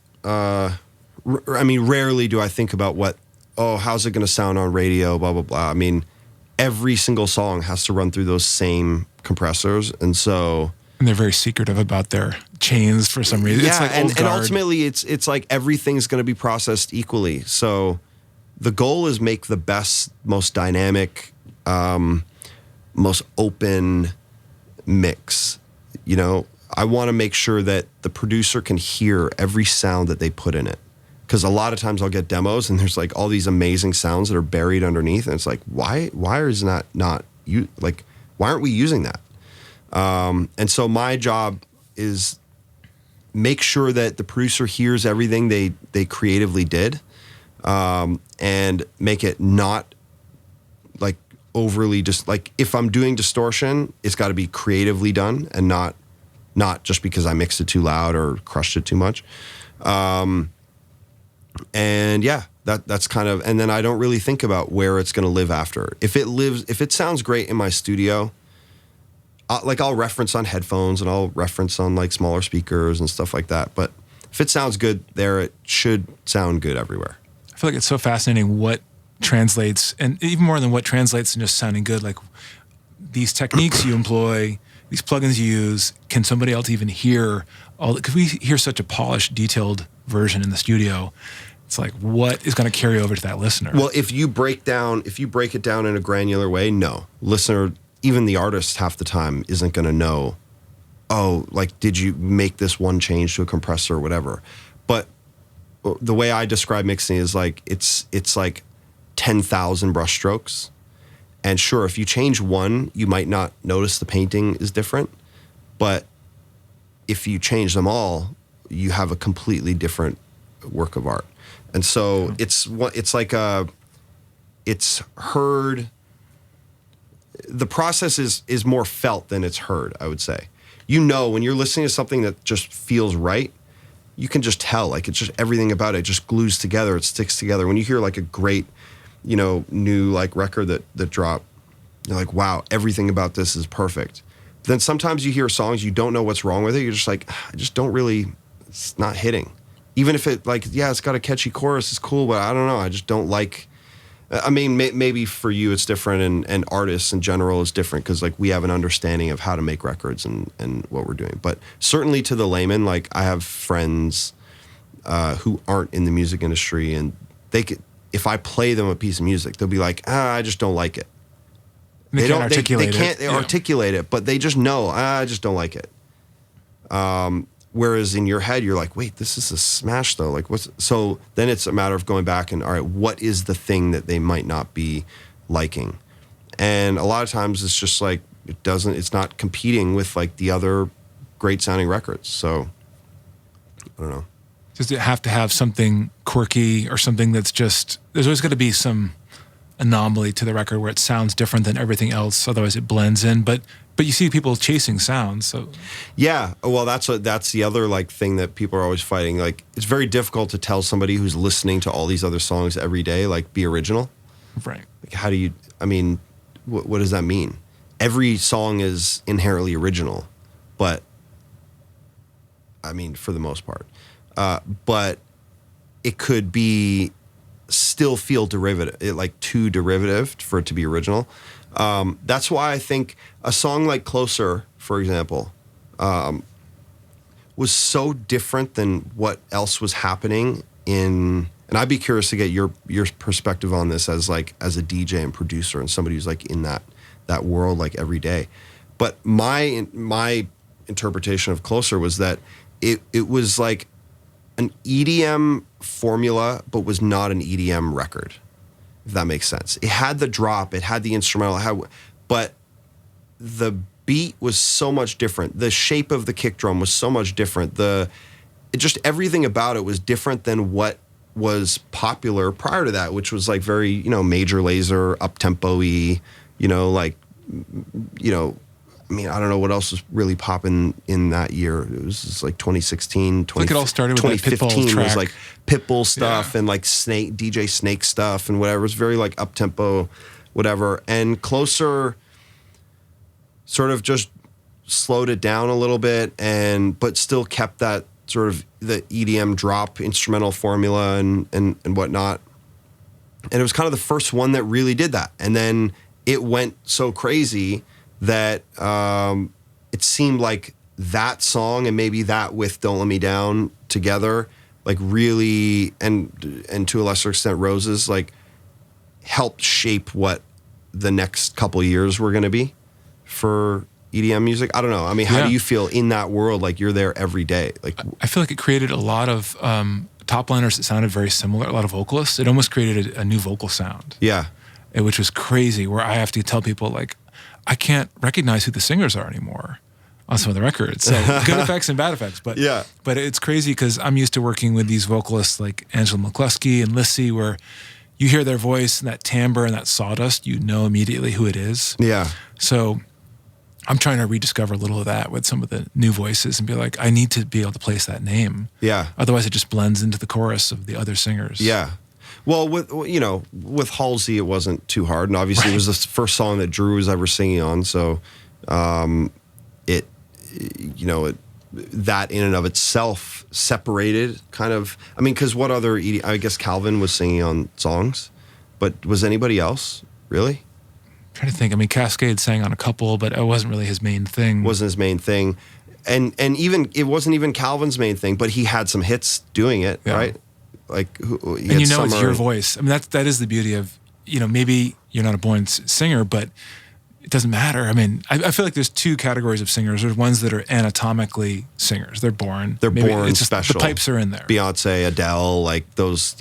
Rarely do I think about how's it going to sound on radio, blah, blah, blah. I mean, every single song has to run through those same compressors. And so... And they're very secretive about their chains for some reason. Yeah, it's like and ultimately it's like everything's going to be processed equally. So the goal is make the best, most dynamic, most open mix. I want to make sure that the producer can hear every sound that they put in it. Because a lot of times I'll get demos and there's like all these amazing sounds that are buried underneath, and it's like, why is that not you? Like, why aren't we using that? And so my job is make sure that the producer hears everything they creatively did, and make it not like overly just like if I'm doing distortion, it's got to be creatively done and not just because I mixed it too loud or crushed it too much. And yeah, that's kind of, and then I don't really think about where it's going to live after. If it sounds great in my studio, I'll reference on headphones and I'll reference on like smaller speakers and stuff like that. But if it sounds good there, it should sound good everywhere. I feel like it's so fascinating what translates, and even more than what translates in just sounding good, like these techniques you employ, these plugins you use, can somebody else even hear all, because we hear such a polished, detailed version in the studio. It's like, what is going to carry over to that listener? Well, if you break it down in a granular way, no. Listener, even the artist half the time isn't going to know, oh, like, did you make this one change to a compressor or whatever? But the way I describe mixing is like, it's like 10,000 brush strokes. And sure, if you change one, you might not notice the painting is different. But if you change them all, you have a completely different work of art. And so it's heard. The process is more felt than it's heard, I would say. When you're listening to something that just feels right, you can just tell, like, it's just everything about it just glues together, it sticks together. When you hear like a great, new like record that dropped, you're like, wow, everything about this is perfect. But then sometimes you hear songs, you don't know what's wrong with it. You're just like, I just don't really, it's not hitting. Even if it like, yeah, it's got a catchy chorus, it's cool, but I don't know, I just don't like. I mean, maybe for you it's different, and artists in general is different because like we have an understanding of how to make records and what we're doing. But certainly to the layman, like I have friends who aren't in the music industry, and if I play them a piece of music, they'll be like, I just don't like it. They can't articulate it. Articulate it, but they just know, I just don't like it. Whereas in your head, you're like, wait, this is a smash though. Like, so then it's a matter of going back and, all right, what is the thing that they might not be liking? And a lot of times it's just like it's not competing with like the other great sounding records. So I don't know. Does it have to have something quirky or something that's just, there's always got to be some anomaly to the record where it sounds different than everything else, otherwise it blends in. But you see people chasing sounds, so yeah. Well, that's the other like thing that people are always fighting. Like, it's very difficult to tell somebody who's listening to all these other songs every day, like, be original. right. Like, how do you? I mean, what does that mean? Every song is inherently original, but I mean, for the most part. But it could be still feel derivative, like too derivative for it to be original. That's why I think a song like Closer, for example, was so different than what else was happening in, and I'd be curious to get your perspective on this as a DJ and producer and somebody who's like in that world like every day. But my interpretation of Closer was that it was like an EDM formula, but was not an EDM record, if that makes sense. It had the drop, it had the instrumental, but the beat was so much different. The shape of the kick drum was so much different. Just everything about it was different than what was popular prior to that, which was like very, Major Lazer, up-tempo-y, I mean, I don't know what else was really popping in that year. It was just like 2016, I think it all started with 2015 Pitbull track. Was like Pitbull stuff and like DJ Snake stuff and whatever. It was very like up-tempo, whatever. And Closer sort of just slowed it down a little bit, but still kept that sort of the EDM drop instrumental formula and whatnot. And it was kind of the first one that really did that. And then it went so crazy that it seemed like that song and maybe that with Don't Let Me Down together, like really, and to a lesser extent Roses, like helped shape what the next couple of years were going to be for EDM music. I don't know. I mean, how do you feel in that world? Like, you're there every day. Like, I feel like it created a lot of top liners that sounded very similar, a lot of vocalists. It almost created a new vocal sound. Yeah. Which was crazy, where I have to tell people, like, I can't recognize who the singers are anymore on some of the records. So good effects and bad effects. But but it's crazy because I'm used to working with these vocalists like Angela McCluskey and Lissy, where you hear their voice and that timbre and that sawdust, you know immediately who it is. Yeah. So I'm trying to rediscover a little of that with some of the new voices and be like, I need to be able to place that name. Yeah. Otherwise, it just blends into the chorus of the other singers. Yeah. Well, with Halsey, it wasn't too hard, and obviously it was the first song that Drew was ever singing on. So, that in and of itself separated kind of. I mean, because what other? I guess Calvin was singing on songs, but was anybody else really? I'm trying to think. I mean, Cascade sang on a couple, but it wasn't really his main thing. Wasn't his main thing, and even it wasn't even Calvin's main thing, but he had some hits doing it, right? Like, and it's your voice. I mean, that is the beauty of, maybe you're not a born singer, but it doesn't matter. I mean, I feel like there's two categories of singers. There's ones that are anatomically singers. They're born. They're maybe born it's just special. The pipes are in there. Beyonce, Adele, like those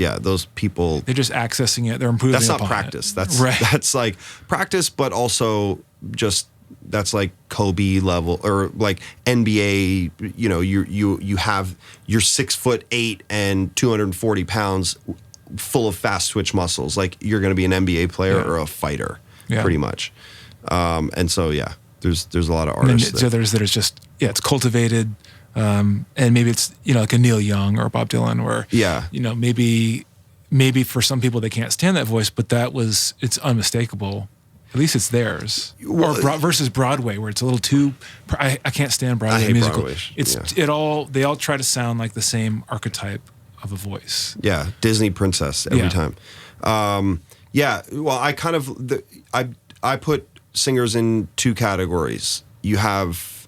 people. They're just accessing it. They're improving. That's not upon practice. It. That's like practice, but also just. That's like Kobe level or like NBA. You have you're 6'8" and 240 pounds, full of fast twitch muscles. Like, you're going to be an NBA player or a fighter, pretty much. And so there's a lot of artists. And then others that are just it's cultivated, and maybe it's like a Neil Young or Bob Dylan, where maybe for some people they can't stand that voice, but it's unmistakable. At least it's theirs. Or versus Broadway, where it's a little too. I can't stand Broadway I hate musical. Broadway. They all try to sound like the same archetype of a voice. Yeah, Disney princess every time. Well, I put singers in two categories. You have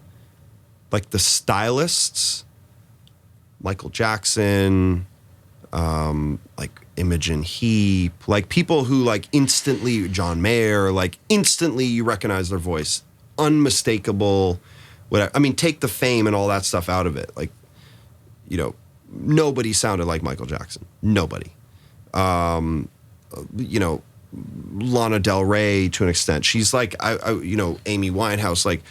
like the stylists, Michael Jackson, like Imogen Heap, like people who like instantly, John Mayer, like instantly you recognize their voice, unmistakable. Whatever. I mean, take the fame and all that stuff out of it. Like, nobody sounded like Michael Jackson. Nobody. Lana Del Rey to an extent. She's like, you know, Amy Winehouse. Like,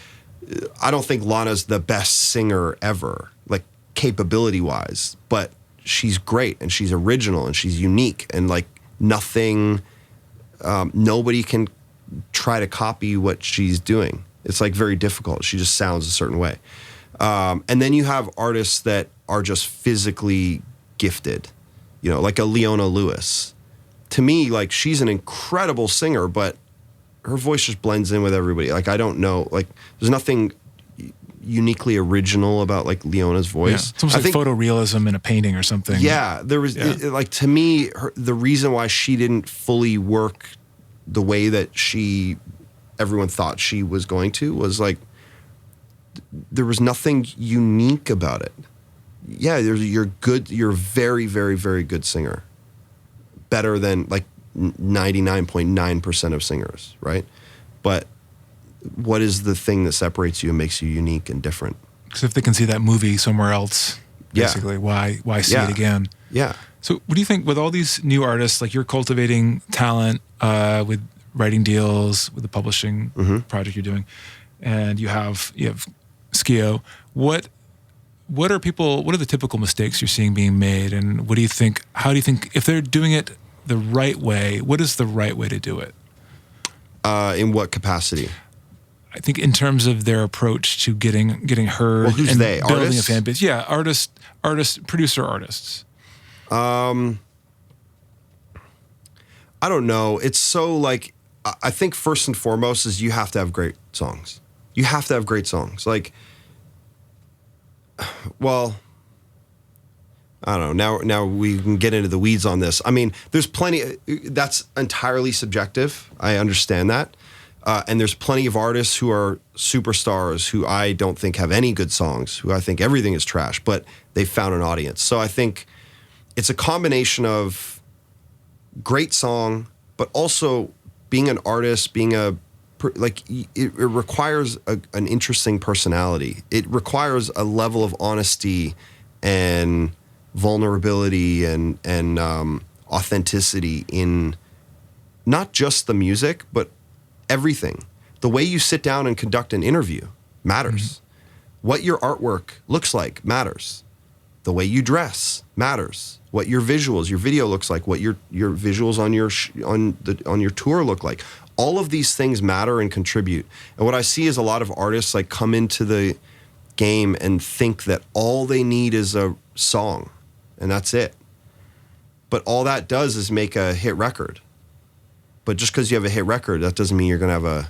I don't think Lana's the best singer ever, like capability wise, but she's great and she's original and she's unique and like nothing, nobody can try to copy what she's doing. It's like very difficult. She just sounds a certain way. And then you have artists that are just physically gifted, you know, like a Leona Lewis. To me, like, she's an incredible singer, but her voice just blends in with everybody. Like, I don't know, like, there's nothing uniquely original about like Leona's voice. Yeah. It's almost like photorealism in a painting or something. Yeah, there was like, to me, the reason why she didn't fully work the way that everyone thought she was going to was like, there was nothing unique about it. Yeah, you're good. You're a very, very, very good singer. Better than like 99.9% of singers, right? But what is the thing that separates you and makes you unique and different? Because if they can see that movie somewhere else, basically, why see it again? Yeah. So what do you think with all these new artists, like you're cultivating talent with writing deals, with the publishing project you're doing, and you have Skio, what are the typical mistakes you're seeing being made, and how do you think if they're doing it the right way, what is the right way to do it? In what capacity? I think in terms of their approach to getting heard. Well, who's and they? Building Artists? a fan base. Yeah, producer artists. I don't know. It's so like, I think first and foremost is you have to have great songs. You have to have great songs. Like, well, I don't know. Now we can get into the weeds on this. I mean, there's plenty. That's entirely subjective. I understand that. And there's plenty of artists who are superstars who I don't think have any good songs, who I think everything is trash, but they found an audience. So I think it's a combination of great song, but also being an artist, it requires an interesting personality. It requires a level of honesty and vulnerability and authenticity in not just the music, but everything. The way you sit down and conduct an interview matters. What your artwork looks like matters. The way you dress matters. What your visuals, your video looks like. What your visuals on your tour look like. All of these things matter and contribute. And what I see is a lot of artists like come into the game and think that all they need is a song, and that's it. But all that does is make a hit record. But just because you have a hit record, that doesn't mean you're going to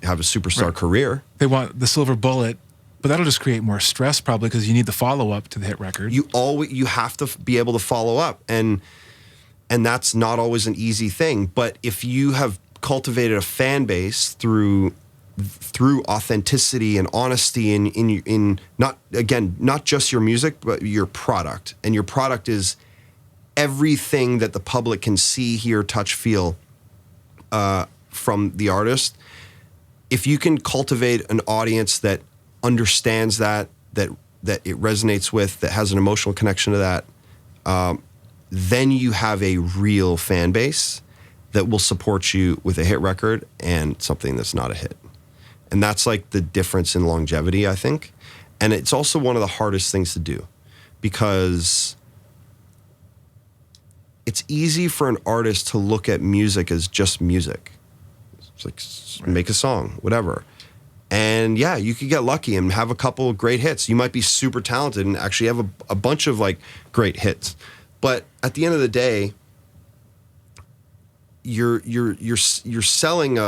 have a superstar career. They want the silver bullet, but that'll just create more stress probably because you need the follow up to the hit record. You have to be able to follow up, and that's not always an easy thing. But if you have cultivated a fan base through authenticity and honesty in not just your music, but your product, and your product is everything that the public can see, hear, touch, feel from the artist. If you can cultivate an audience that understands that it resonates with, that has an emotional connection to that, then you have a real fan base that will support you with a hit record and something that's not a hit. And that's like the difference in longevity, I think. And it's also one of the hardest things to do because it's easy for an artist to look at music as just music. It's like, make a song, whatever. And yeah, you could get lucky and have a couple of great hits. You might be super talented and actually have a bunch of like great hits. But at the end of the day, you're selling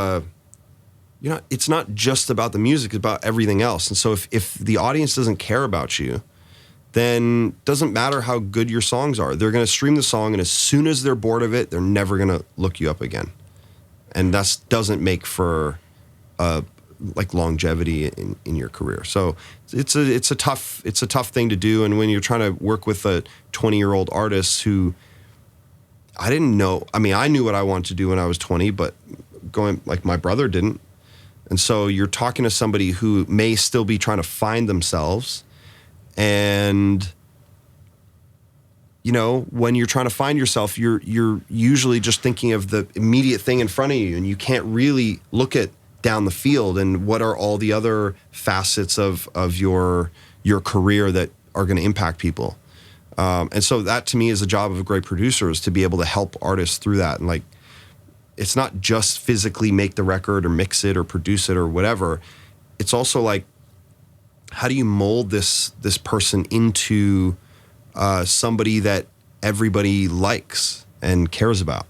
it's not just about the music, it's about everything else. And so if the audience doesn't care about you, then it doesn't matter how good your songs are. They're going to stream the song, and as soon as they're bored of it, they're never going to look you up again. And that doesn't make for like longevity in your career. So it's a tough thing to do. And when you're trying to work with a 20-year-old artist who I didn't know, I mean, I knew what I wanted to do when I was 20, but like my brother didn't. And so you're talking to somebody who may still be trying to find themselves, and when you're trying to find yourself, you're usually just thinking of the immediate thing in front of you, and you can't really look at down the field and what are all the other facets of your career that are going to impact people. And so that to me is the job of a great producer, is to be able to help artists through that. And like, it's not just physically make the record or mix it or produce it or whatever. It's also like, how do you mold this person into somebody that everybody likes and cares about?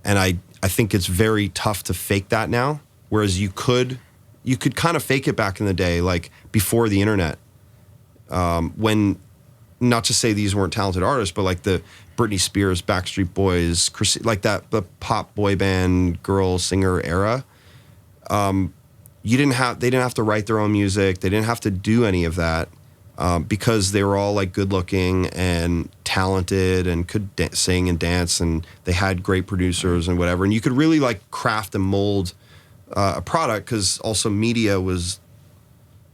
And I think it's very tough to fake that now, whereas you could kind of fake it back in the day, like before the internet, when, not to say these weren't talented artists, but like the Britney Spears, Backstreet Boys, like that, the pop boy band girl singer era. They didn't have to write their own music. They didn't have to do any of that, because they were all like good looking and talented and could sing and dance, and they had great producers and whatever. And you could really like craft and mold a product, because also media was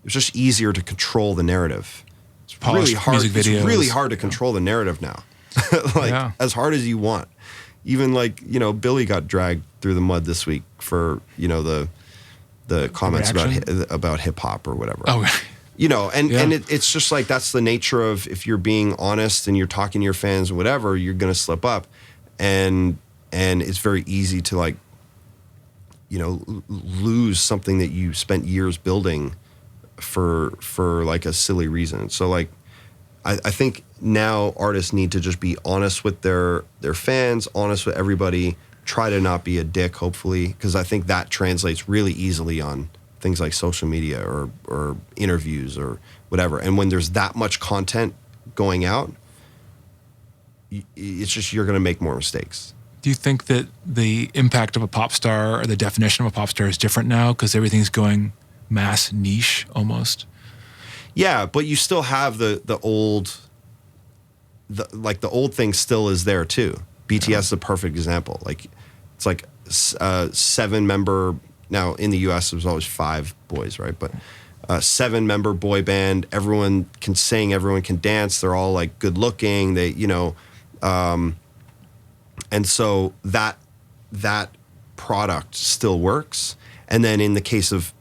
just easier to control the narrative. It's really hard. It's really hard to control the narrative now. As hard as you want. Even like, Billy got dragged through the mud this week for, the comments about hip hop or whatever. Oh, and it's just like, that's the nature of, if you're being honest and you're talking to your fans or whatever, you're going to slip up, and it's very easy to like, lose something that you spent years building for like a silly reason. So like, I think now artists need to just be honest with their fans, honest with everybody, try to not be a dick, hopefully, because I think that translates really easily on things like social media or interviews or whatever. And when there's that much content going out, it's just, you're going to make more mistakes. Do you think that the impact of a pop star, or the definition of a pop star, is different now because everything's going mass niche almost? Yeah, but you still have the old thing still is there too. BTS is a perfect example. Like, it's like a 7-member, now in the US there's always 5 boys, right? But 7-member boy band, everyone can sing, everyone can dance, they're all like good looking, they, and so that product still works. And then in the case of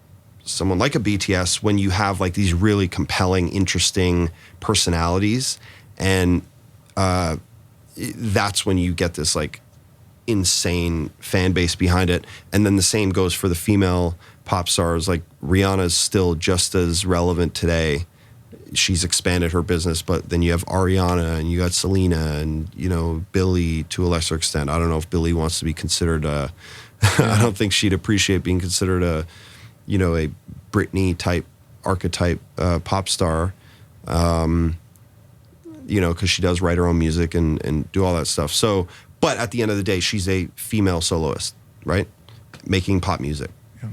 someone like a BTS, when you have like these really compelling, interesting personalities, and that's when you get this like insane fan base behind it. And then the same goes for the female pop stars. Like, Rihanna's still just as relevant today. She's expanded her business, but then you have Ariana and you got Selena and, Billie to a lesser extent. I don't know if Billie wants to be considered I don't think she'd appreciate being considered a Britney type archetype pop star, because she does write her own music and do all that stuff. So, but at the end of the day, she's a female soloist, right? Making pop music. Yeah.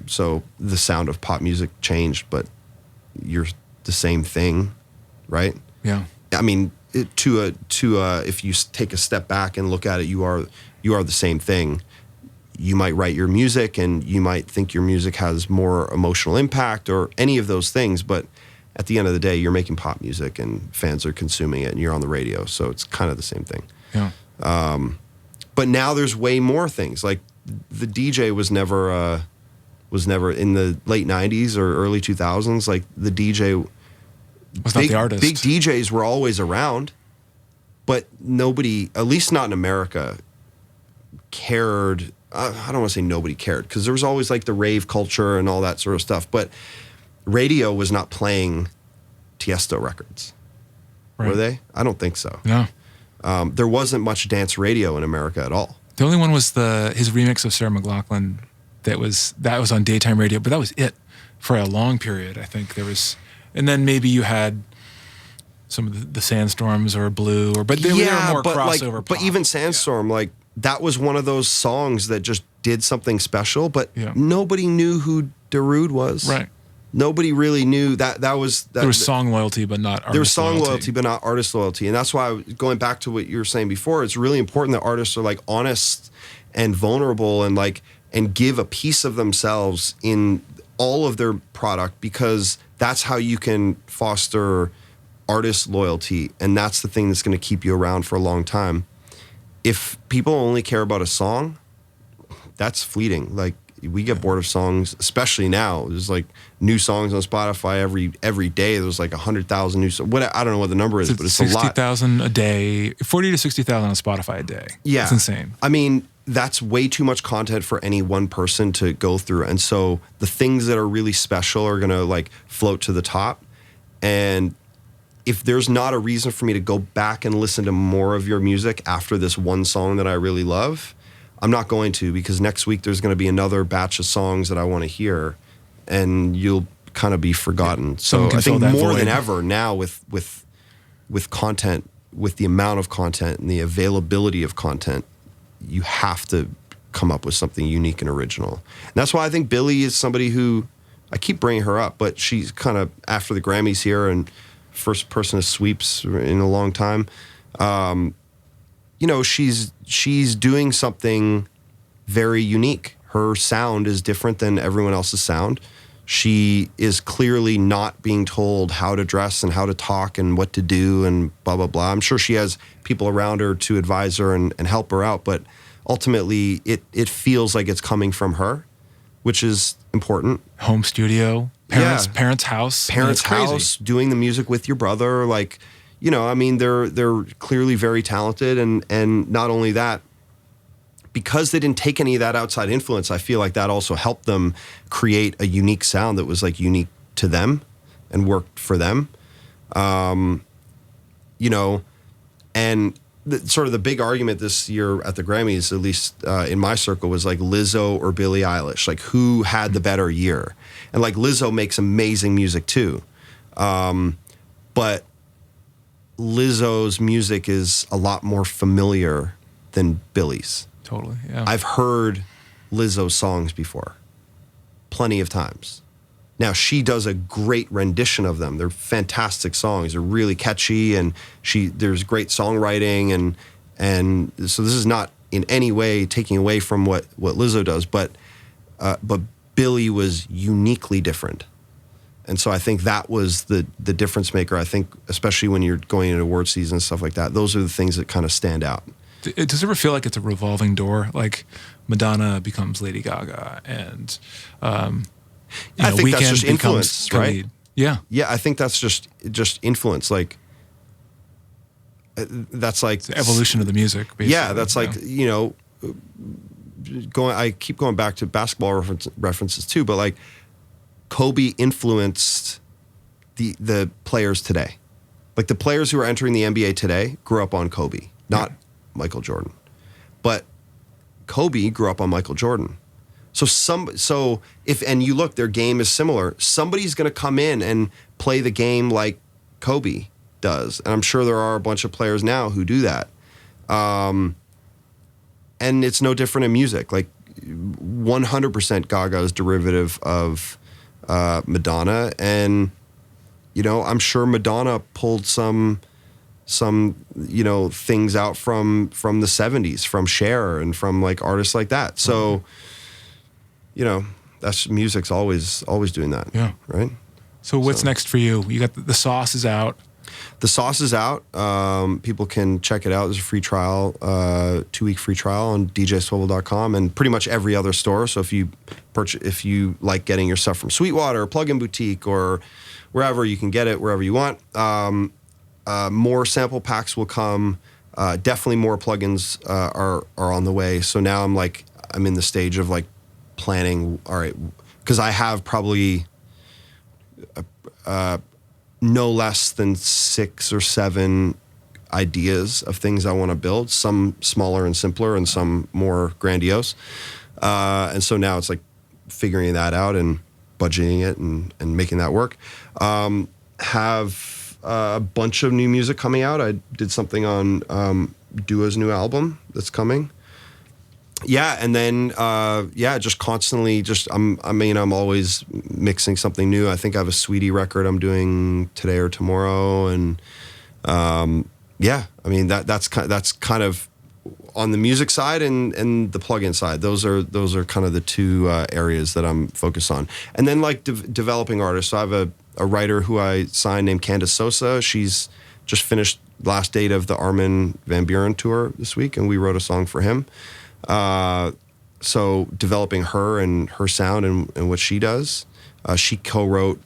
So the sound of pop music changed, but you're the same thing, right? Yeah. I mean, if you take a step back and look at it, you are the same thing. You might write your music and you might think your music has more emotional impact or any of those things, but at the end of the day, you're making pop music and fans are consuming it and you're on the radio, so it's kind of the same thing. Yeah. But now there's way more things. Like, the DJ was never in the late 90s or early 2000s, like the DJ was not the artist. Big DJs were always around, but nobody, at least not in America, cared. I don't want to say nobody cared, because there was always like the rave culture and all that sort of stuff, but radio was not playing Tiesto records. Right. Were they? I don't think so. No. There wasn't much dance radio in America at all. The only one was his remix of Sarah McLachlan that was on daytime radio, but that was it for a long period. I think there was, and then maybe you had some of the Sandstorms or Blue, but they were more crossover pop. But even Sandstorm, like, that was one of those songs that just did something special, but nobody knew who Darude was. Right. Nobody really knew that was... There was song loyalty, but not artist loyalty. There was song loyalty, but not artist loyalty. And that's why, going back to what you were saying before, it's really important that artists are like honest and vulnerable and like, and give a piece of themselves in all of their product, because that's how you can foster artist loyalty, and that's the thing that's going to keep you around for a long time. If people only care about a song, that's fleeting. Like, we get bored of songs, especially now. There's like new songs on Spotify every day. There's like 100,000 new songs. I don't know what the number is, but it's 60,000 a day, 40 to 60,000 on Spotify a day. Yeah. It's insane. I mean, that's way too much content for any one person to go through. And so the things that are really special are going to like float to the top. And if there's not a reason for me to go back and listen to more of your music after this one song that I really love, I'm not going to, because next week there's going to be another batch of songs that I want to hear, and you'll kind of be forgotten. So I think more than ever now with content, with the amount of content and the availability of content, you have to come up with something unique and original. And that's why I think Billie is somebody who, I keep bringing her up, but she's kind of, after the Grammys here and first person to sweeps in a long time, you know, she's doing something very unique. Her sound is different than everyone else's sound. She is clearly not being told how to dress and how to talk and what to do and blah, blah, blah. I'm sure she has people around her to advise her and help her out, but ultimately it feels like it's coming from her, which is important. Home studio, parents' house. Parents' house, doing the music with your brother, like, you know, I mean, they're clearly very talented, and not only that, because they didn't take any of that outside influence, I feel like that also helped them create a unique sound that was like unique to them and worked for them. You know, and sort of the big argument this year at the Grammys, at least in my circle, was like Lizzo or Billie Eilish, like who had the better year? And like Lizzo makes amazing music too, but Lizzo's music is a lot more familiar than Billie's. Totally, yeah. I've heard Lizzo's songs before, plenty of times. Now, she does a great rendition of them. They're fantastic songs. They're really catchy, and there's great songwriting, and so this is not in any way taking away from what Lizzo does, but Billie was uniquely different. And so I think that was the difference maker. I think, especially when you're going into award season and stuff like that, those are the things that kind of stand out. Does it ever feel like it's a revolving door? Like Madonna becomes Lady Gaga, and I think Weeknd that's just influence, right? Yeah, yeah. I think that's just influence. Like that's like it's the evolution of the music. Basically. Yeah, that's like you know, I keep going back to basketball references too, but like Kobe influenced the players today. Like the players who are entering the NBA today grew up on Kobe, not Michael Jordan. But Kobe grew up on Michael Jordan. So if you look, their game is similar. Somebody's going to come in and play the game like Kobe does, and I'm sure there are a bunch of players now who do that. And it's no different in music. Like 100% Gaga is derivative of Madonna, and you know, I'm sure Madonna pulled some you know things out from the 70s, from Cher and from like artists like that. So you know, that's music's always doing that. Yeah. Right. So what's next for you? You got the sauce is out. The sauce is out. People can check it out. There's a free trial, 2-week free trial on djswivel.com and pretty much every other store. So if you like getting your stuff from Sweetwater, Plug-in Boutique, or wherever, you can get it wherever you want. More sample packs will come. Definitely more plugins are on the way. So now I'm in the stage of like planning. All right, because I have probably no less than 6 or 7 ideas of things I want to build. Some smaller and simpler, and some more grandiose. And so now it's like figuring that out and budgeting it and making that work. Have a bunch of new music coming out. I did something on Dua's new album that's coming. Yeah, and then just constantly I'm always mixing something new. I think I have a Sweetie record I'm doing today or tomorrow, and that's kind of on the music side and the plug-in side. Those are kind of the two areas that I'm focused on. And then like developing artists. So I have a writer who I signed named Candace Sosa. She's just finished last date of the Armin van Buuren tour this week, and we wrote a song for him. So developing her and her sound and what she does. She co-wrote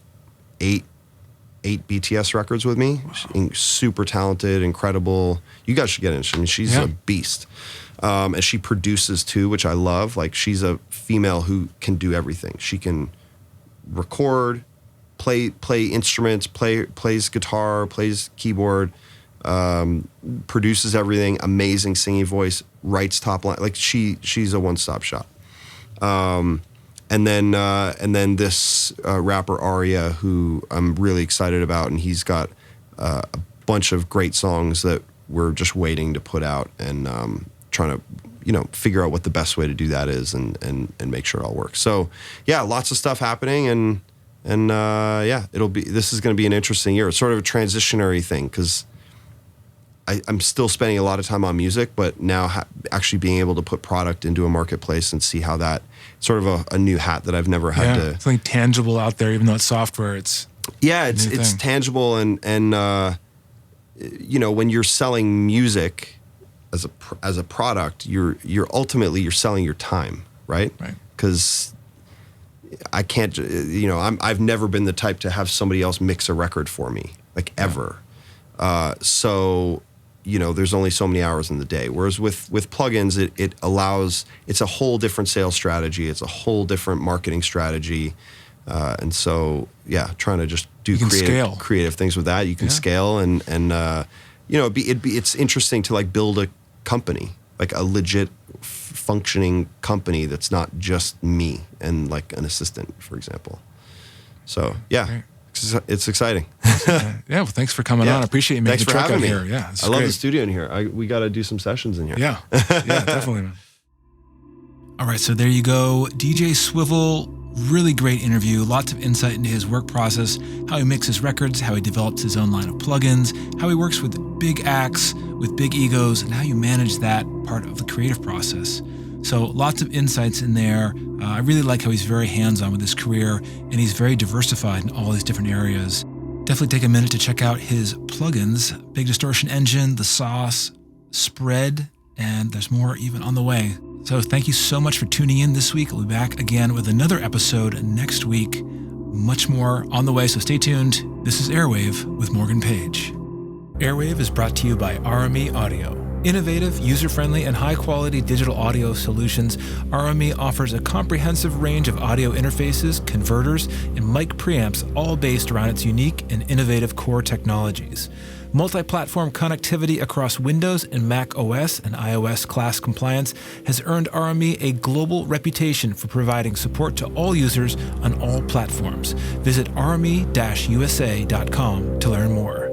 eight BTS records with me. Wow. Super talented, incredible. You guys should get in. I mean, she's a beast. And she produces too, which I love. Like, she's a female who can do everything. She can record, play instruments, plays guitar, plays keyboard, produces everything. Amazing singing voice, writes top line. Like, she's a one-stop shop. And then this rapper Aria, who I'm really excited about, and he's got a bunch of great songs that we're just waiting to put out, and trying to figure out what the best way to do that is, and make sure it all works. So yeah, lots of stuff happening, and this is going to be an interesting year. It's sort of a transitionary thing, because I'm still spending a lot of time on music, but now actually being able to put product into a marketplace and see how that sort of a new hat that I've never had to. Something tangible out there, even though it's software. It's tangible, and when you're selling music as a product, you're ultimately selling your time, right? Right. Because I can't, I've never been the type to have somebody else mix a record for me, like, ever. So there's only so many hours in the day. Whereas with plugins, it allows, it's a whole different sales strategy. It's a whole different marketing strategy. And so, trying to just do creative things with that. You can scale, and it's interesting to, like, build a company, like a legit functioning company that's not just me and, like, an assistant, for example. So, Great. It's exciting. Well, thanks for coming on. I appreciate you making the trek out here. Yeah, I love the studio in here. We got to do some sessions in here. Yeah, definitely, man. All right, so there you go. DJ Swivel, really great interview. Lots of insight into his work process, how he mixes records, how he develops his own line of plugins, how he works with big acts, with big egos, and how you manage that part of the creative process. So lots of insights in there. I really like how he's very hands-on with his career, and he's very diversified in all these different areas. Definitely take a minute to check out his plugins, Big Distortion Engine, The Sauce, Spread, and there's more even on the way. So thank you so much for tuning in this week. We'll be back again with another episode next week. Much more on the way, so stay tuned. This is Airwave with Morgan Page. Airwave is brought to you by RME Audio. Innovative, user-friendly, and high-quality digital audio solutions, RME offers a comprehensive range of audio interfaces, converters, and mic preamps, all based around its unique and innovative core technologies. Multi-platform connectivity across Windows and Mac OS and iOS class compliance has earned RME a global reputation for providing support to all users on all platforms. Visit rme-usa.com to learn more.